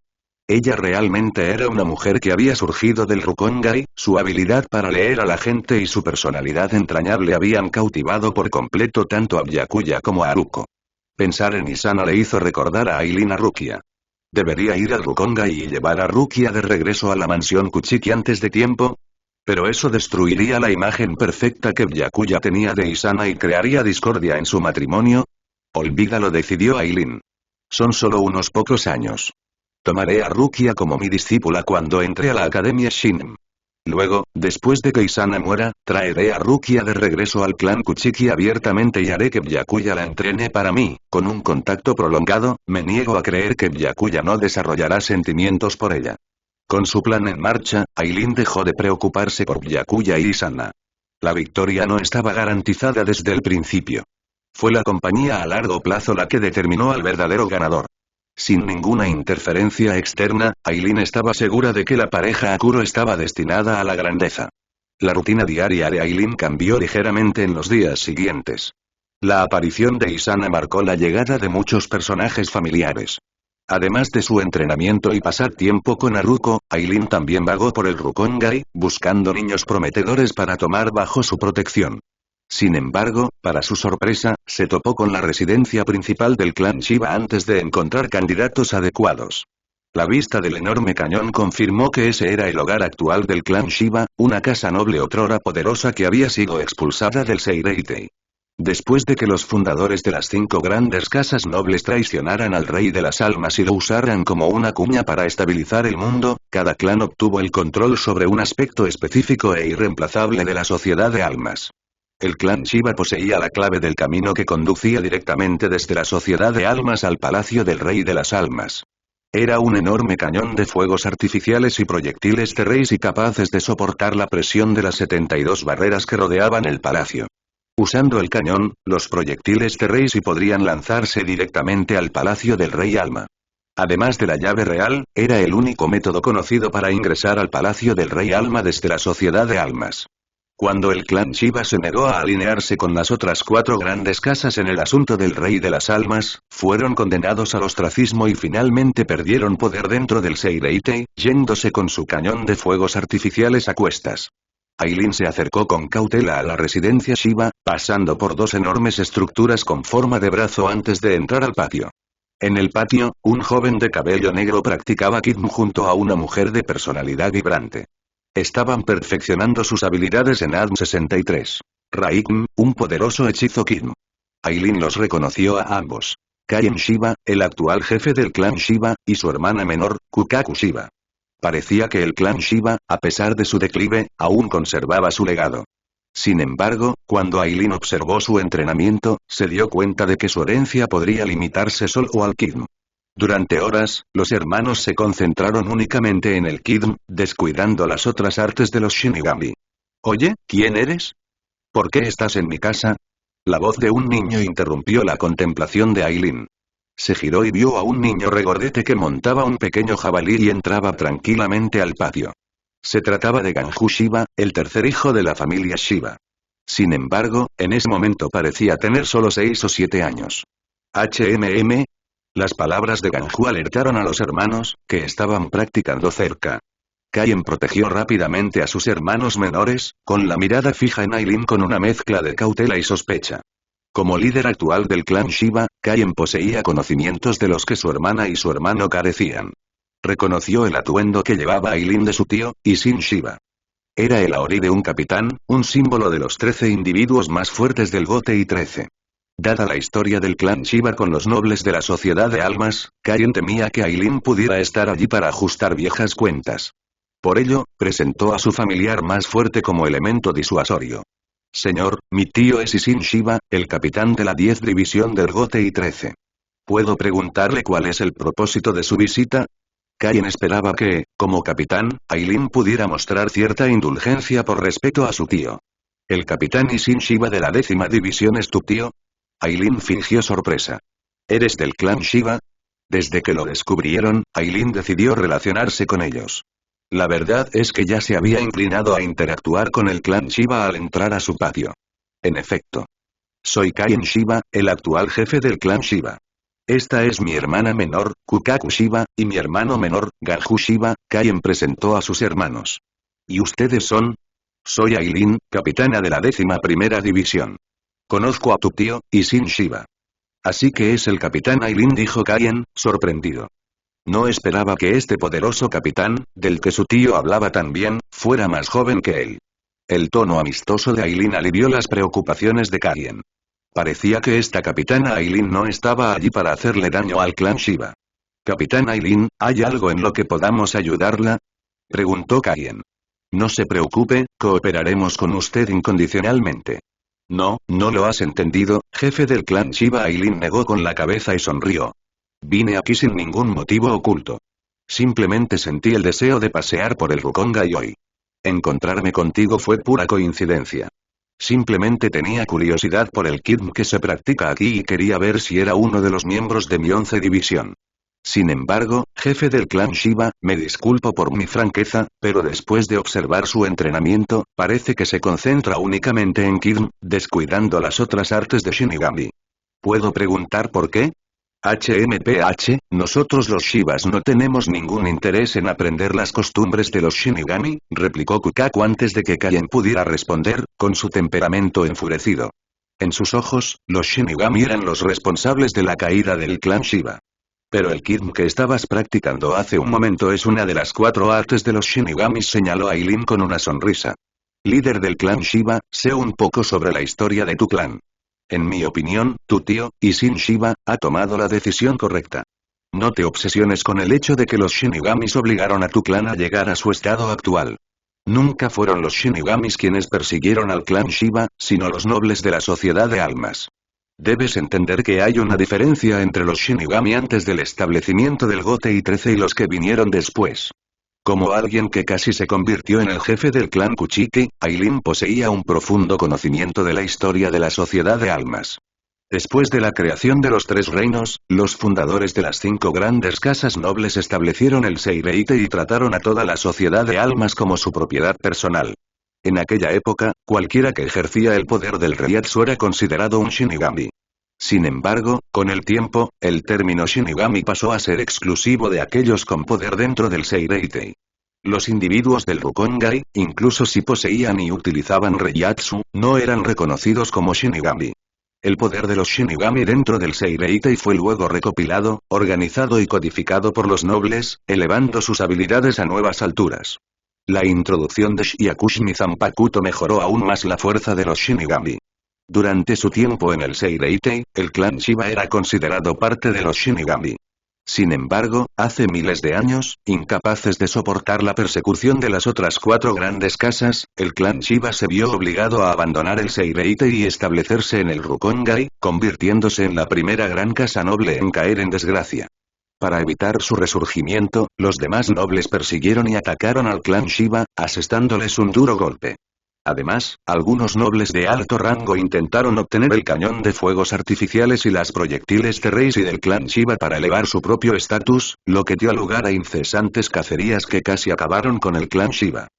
Ella realmente era una mujer que había surgido del Rukongai, su habilidad para leer a la gente y su personalidad entrañable habían cautivado por completo tanto a Byakuya como a Haruko. Pensar en Isana le hizo recordar a Aileen a Rukia. ¿Debería ir al Rukongai y llevar a Rukia de regreso a la mansión Kuchiki antes de tiempo? Pero eso destruiría la imagen perfecta que Byakuya tenía de Isana y crearía discordia en su matrimonio. Olvídalo, decidió Aileen. Son solo unos pocos años. Tomaré a Rukia como mi discípula cuando entre a la Academia Shinem. Luego, después de que Isana muera, traeré a Rukia de regreso al clan Kuchiki abiertamente y haré que Byakuya la entrene para mí, con un contacto prolongado. Me niego a creer que Byakuya no desarrollará sentimientos por ella. Con su plan en marcha, Aileen dejó de preocuparse por Byakuya y Isana. La victoria no estaba garantizada desde el principio. Fue la compañía a largo plazo la que determinó al verdadero ganador. Sin ninguna interferencia externa, Aileen estaba segura de que la pareja Akuro estaba destinada a la grandeza. La rutina diaria de Aileen cambió ligeramente en los días siguientes. La aparición de Isana marcó la llegada de muchos personajes familiares. Además de su entrenamiento y pasar tiempo con Haruko, Aileen también vagó por el Rukongai, buscando niños prometedores para tomar bajo su protección. Sin embargo, para su sorpresa, se topó con la residencia principal del clan Shiba antes de encontrar candidatos adecuados. La vista del enorme cañón confirmó que ese era el hogar actual del clan Shiba, una casa noble otrora poderosa que había sido expulsada del Seireitei. Después de que los fundadores de las 5 grandes casas nobles traicionaran al rey de las almas y lo usaran como una cuña para estabilizar el mundo, cada clan obtuvo el control sobre un aspecto específico e irreemplazable de la sociedad de almas. El clan Shiba poseía la clave del camino que conducía directamente desde la sociedad de almas al palacio del rey de las almas. Era un enorme cañón de fuegos artificiales y proyectiles terrestres y capaces de soportar la presión de las 72 barreras que rodeaban el palacio. Usando el cañón, los proyectiles terrestres podrían lanzarse directamente al palacio del rey alma. Además de la llave real, era el único método conocido para ingresar al palacio del rey alma desde la sociedad de almas. Cuando el clan Shiba se negó a alinearse con las otras 4 grandes casas en el asunto del rey de las almas, fueron condenados al ostracismo y finalmente perdieron poder dentro del Seireitei, yéndose con su cañón de fuegos artificiales a cuestas. Aileen se acercó con cautela a la residencia Shiba, pasando por 2 enormes estructuras con forma de brazo antes de entrar al patio. En el patio, un joven de cabello negro practicaba Kidmu junto a una mujer de personalidad vibrante. Estaban perfeccionando sus habilidades en ADM 63. Raikm, un poderoso hechizo Kidmu. Aileen los reconoció a ambos. Kaien Shiba, el actual jefe del clan Shiba, y su hermana menor, Kukaku Shiba. Parecía que el clan Shiba, a pesar de su declive, aún conservaba su legado. Sin embargo, cuando Aileen observó su entrenamiento, se dio cuenta de que su herencia podría limitarse solo al Kidmu. Durante horas, los hermanos se concentraron únicamente en el Kidmu, descuidando las otras artes de los Shinigami. «Oye, ¿quién eres? ¿Por qué estás en mi casa?» La voz de un niño interrumpió la contemplación de Aileen. Se giró y vio a un niño regordete que montaba un pequeño jabalí y entraba tranquilamente al patio. Se trataba de Ganju Shiba, el tercer hijo de la familia Shiba. Sin embargo, en ese momento parecía tener solo 6 o 7 años. HMM. Las palabras de Ganju alertaron a los hermanos, que estaban practicando cerca. Kaien protegió rápidamente a sus hermanos menores, con la mirada fija en Aileen con una mezcla de cautela y sospecha. Como líder actual del clan Shiba, Kaien poseía conocimientos de los que su hermana y su hermano carecían. Reconoció el atuendo que llevaba Aileen de su tío, Isin Shiba. Era el Aori de un capitán, un símbolo de los 13 individuos más fuertes del Gotei 13. Dada la historia del clan Shiba con los nobles de la Sociedad de Almas, Kaien temía que Aileen pudiera estar allí para ajustar viejas cuentas. Por ello, presentó a su familiar más fuerte como elemento disuasorio. Señor, mi tío es Isin Shiba, el capitán de la 10 división del Gotei 13. ¿Puedo preguntarle cuál es el propósito de su visita? Kaien esperaba que, como capitán, Aileen pudiera mostrar cierta indulgencia por respeto a su tío. ¿El capitán Isin Shiba de la 10ª división es tu tío? Aileen fingió sorpresa. ¿Eres del clan Shiba? Desde que lo descubrieron, Aileen decidió relacionarse con ellos. La verdad es que ya se había inclinado a interactuar con el clan Shiba al entrar a su patio. En efecto. Soy Kaien Shiba, el actual jefe del clan Shiba. Esta es mi hermana menor, Kukaku Shiba, y mi hermano menor, Ganju Shiba. Kaien presentó a sus hermanos. ¿Y ustedes son? Soy Aileen, capitana de la 11ª división. Conozco a tu tío, Isin Shiba. Así que es el capitán Aileen, dijo Kaien, sorprendido. No esperaba que este poderoso capitán, del que su tío hablaba tan bien, fuera más joven que él. El tono amistoso de Aileen alivió las preocupaciones de Kaien. Parecía que esta capitana Aileen no estaba allí para hacerle daño al clan Shiba. Capitán Aileen, ¿hay algo en lo que podamos ayudarla? Preguntó Kaien. No se preocupe, cooperaremos con usted incondicionalmente. No, no lo has entendido, jefe del clan Shiba. Aileen negó con la cabeza y sonrió. Vine aquí sin ningún motivo oculto. Simplemente sentí el deseo de pasear por el Rukongai hoy. Encontrarme contigo fue pura coincidencia. Simplemente tenía curiosidad por el Kidm que se practica aquí y quería ver si era uno de los miembros de mi 11 división. Sin embargo, jefe del clan Shiba, me disculpo por mi franqueza, pero después de observar su entrenamiento, parece que se concentra únicamente en Kidm, descuidando las otras artes de Shinigami. ¿Puedo preguntar por qué? HMPH, nosotros los Shibas no tenemos ningún interés en aprender las costumbres de los Shinigami, replicó Kukaku antes de que Kaien pudiera responder, con su temperamento enfurecido. En sus ojos, los Shinigami eran los responsables de la caída del clan Shiba. Pero el Kidm que estabas practicando hace un momento es una de las 4 artes de los Shinigamis, señaló Aileen con una sonrisa. Líder del clan Shiba, sé un poco sobre la historia de tu clan. En mi opinión, tu tío, Isin Shiba, ha tomado la decisión correcta. No te obsesiones con el hecho de que los Shinigamis obligaron a tu clan a llegar a su estado actual. Nunca fueron los Shinigamis quienes persiguieron al clan Shiba, sino los nobles de la Sociedad de Almas. Debes entender que hay una diferencia entre los Shinigami antes del establecimiento del Gotei 13 y los que vinieron después. Como alguien que casi se convirtió en el jefe del clan Kuchiki, Aileen poseía un profundo conocimiento de la historia de la Sociedad de Almas. Después de la creación de los 3 reinos, los fundadores de las 5 grandes casas nobles establecieron el Seireite y trataron a toda la Sociedad de Almas como su propiedad personal. En aquella época, cualquiera que ejercía el poder del Reiatsu era considerado un Shinigami. Sin embargo, con el tiempo, el término Shinigami pasó a ser exclusivo de aquellos con poder dentro del Seireitei. Los individuos del Rukongai, incluso si poseían y utilizaban Reiatsu, no eran reconocidos como Shinigami. El poder de los Shinigami dentro del Seireitei fue luego recopilado, organizado y codificado por los nobles, elevando sus habilidades a nuevas alturas. La introducción de Shyakushimi Zanpakuto mejoró aún más la fuerza de los Shinigami. Durante su tiempo en el Seireitei, el clan Shiba era considerado parte de los Shinigami. Sin embargo, hace miles de años, incapaces de soportar la persecución de las otras 4 grandes casas, el clan Shiba se vio obligado a abandonar el Seireitei y establecerse en el Rukongai, convirtiéndose en la primera gran casa noble en caer en desgracia. Para evitar su resurgimiento, los demás nobles persiguieron y atacaron al clan Shiba, asestándoles un duro golpe. Además, algunos nobles de alto rango intentaron obtener el cañón de fuegos artificiales y las proyectiles de Reishi del clan Shiba para elevar su propio estatus, lo que dio lugar a incesantes cacerías que casi acabaron con el clan Shiba.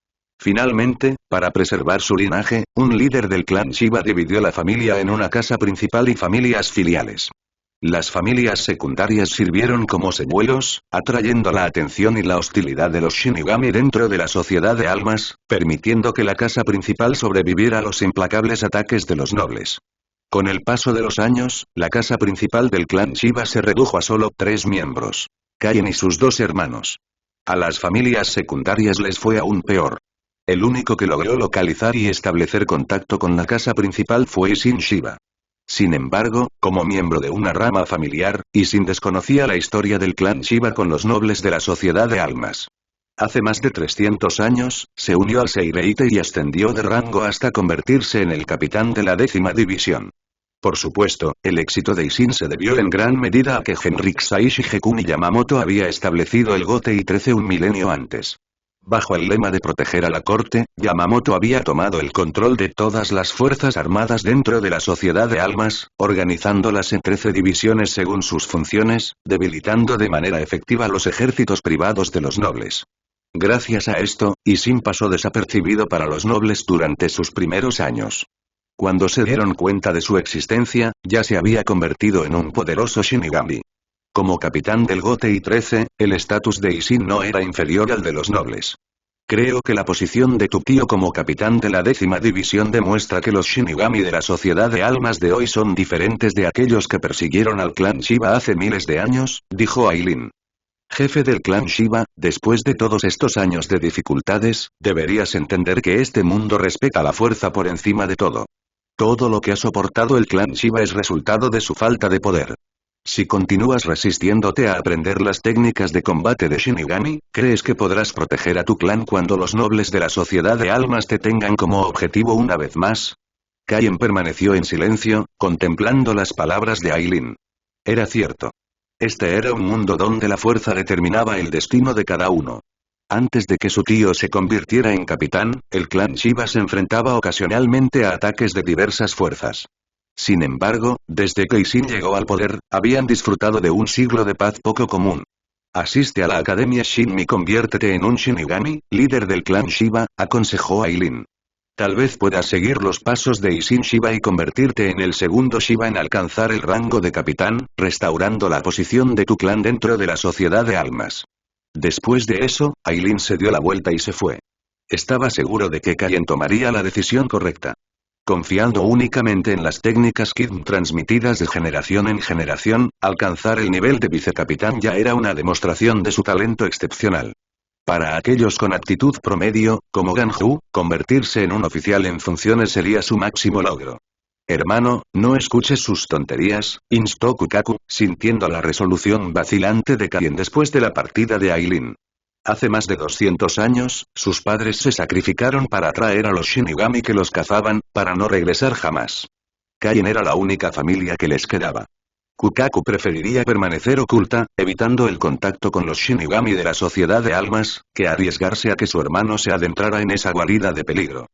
Finalmente, para preservar su linaje, un líder del clan Shiba dividió la familia en una casa principal y familias filiales. Las familias secundarias sirvieron como señuelos, atrayendo la atención y la hostilidad de los Shinigami dentro de la sociedad de almas, permitiendo que la casa principal sobreviviera a los implacables ataques de los nobles. Con el paso de los años, la casa principal del clan Shiba se redujo a solo 3 miembros. Kaien y sus 2 hermanos. A las familias secundarias les fue aún peor. El único que logró localizar y establecer contacto con la casa principal fue Isshin Shiba. Sin embargo, como miembro de una rama familiar, Isshin desconocía la historia del clan Shiba con los nobles de la sociedad de almas. Hace más de 300 años, se unió al Seireite y ascendió de rango hasta convertirse en el capitán de la 10ª división. Por supuesto, el éxito de Isshin se debió en gran medida a que Henrik Saishi Gekuni Yamamoto había establecido el Gotei 13 un milenio antes. Bajo el lema de proteger a la corte, Yamamoto había tomado el control de todas las fuerzas armadas dentro de la sociedad de almas, organizándolas en 13 divisiones según sus funciones, debilitando de manera efectiva los ejércitos privados de los nobles. Gracias a esto, Isshin pasó desapercibido para los nobles durante sus primeros años. Cuando se dieron cuenta de su existencia, ya se había convertido en un poderoso Shinigami. Como capitán del Gotei 13, el estatus de Isshin no era inferior al de los nobles. Creo que la posición de tu tío como capitán de la 10ª división demuestra que los Shinigami de la sociedad de almas de hoy son diferentes de aquellos que persiguieron al clan Shiba hace miles de años, dijo Aileen. Jefe del clan Shiba, después de todos estos años de dificultades, deberías entender que este mundo respeta la fuerza por encima de todo. Todo lo que ha soportado el clan Shiba es resultado de su falta de poder. Si continúas resistiéndote a aprender las técnicas de combate de Shinigami, ¿crees que podrás proteger a tu clan cuando los nobles de la sociedad de almas te tengan como objetivo una vez más? Kaien permaneció en silencio, contemplando las palabras de Aileen. Era cierto. Este era un mundo donde la fuerza determinaba el destino de cada uno. Antes de que su tío se convirtiera en capitán, el clan Shiba se enfrentaba ocasionalmente a ataques de diversas fuerzas. Sin embargo, desde que Isshin llegó al poder, habían disfrutado de un siglo de paz poco común. Asiste a la academia Shinmi y conviértete en un Shinigami, líder del clan Shiba, aconsejó Aileen. Tal vez puedas seguir los pasos de Isshin Shiba y convertirte en el segundo Shiba en alcanzar el rango de capitán, restaurando la posición de tu clan dentro de la sociedad de almas. Después de eso, Aileen se dio la vuelta y se fue. Estaba seguro de que Kaien tomaría la decisión correcta. Confiando únicamente en las técnicas Kid transmitidas de generación en generación, alcanzar el nivel de vicecapitán ya era una demostración de su talento excepcional. Para aquellos con aptitud promedio, como Ganju, convertirse en un oficial en funciones sería su máximo logro. Hermano, no escuches sus tonterías, instó Kukaku, sintiendo la resolución vacilante de Kaien después de la partida de Aileen. Hace más de 200 años, sus padres se sacrificaron para atraer a los Shinigami que los cazaban, para no regresar jamás. Kaien era la única familia que les quedaba. Kukaku preferiría permanecer oculta, evitando el contacto con los Shinigami de la sociedad de almas, que arriesgarse a que su hermano se adentrara en esa guarida de peligro.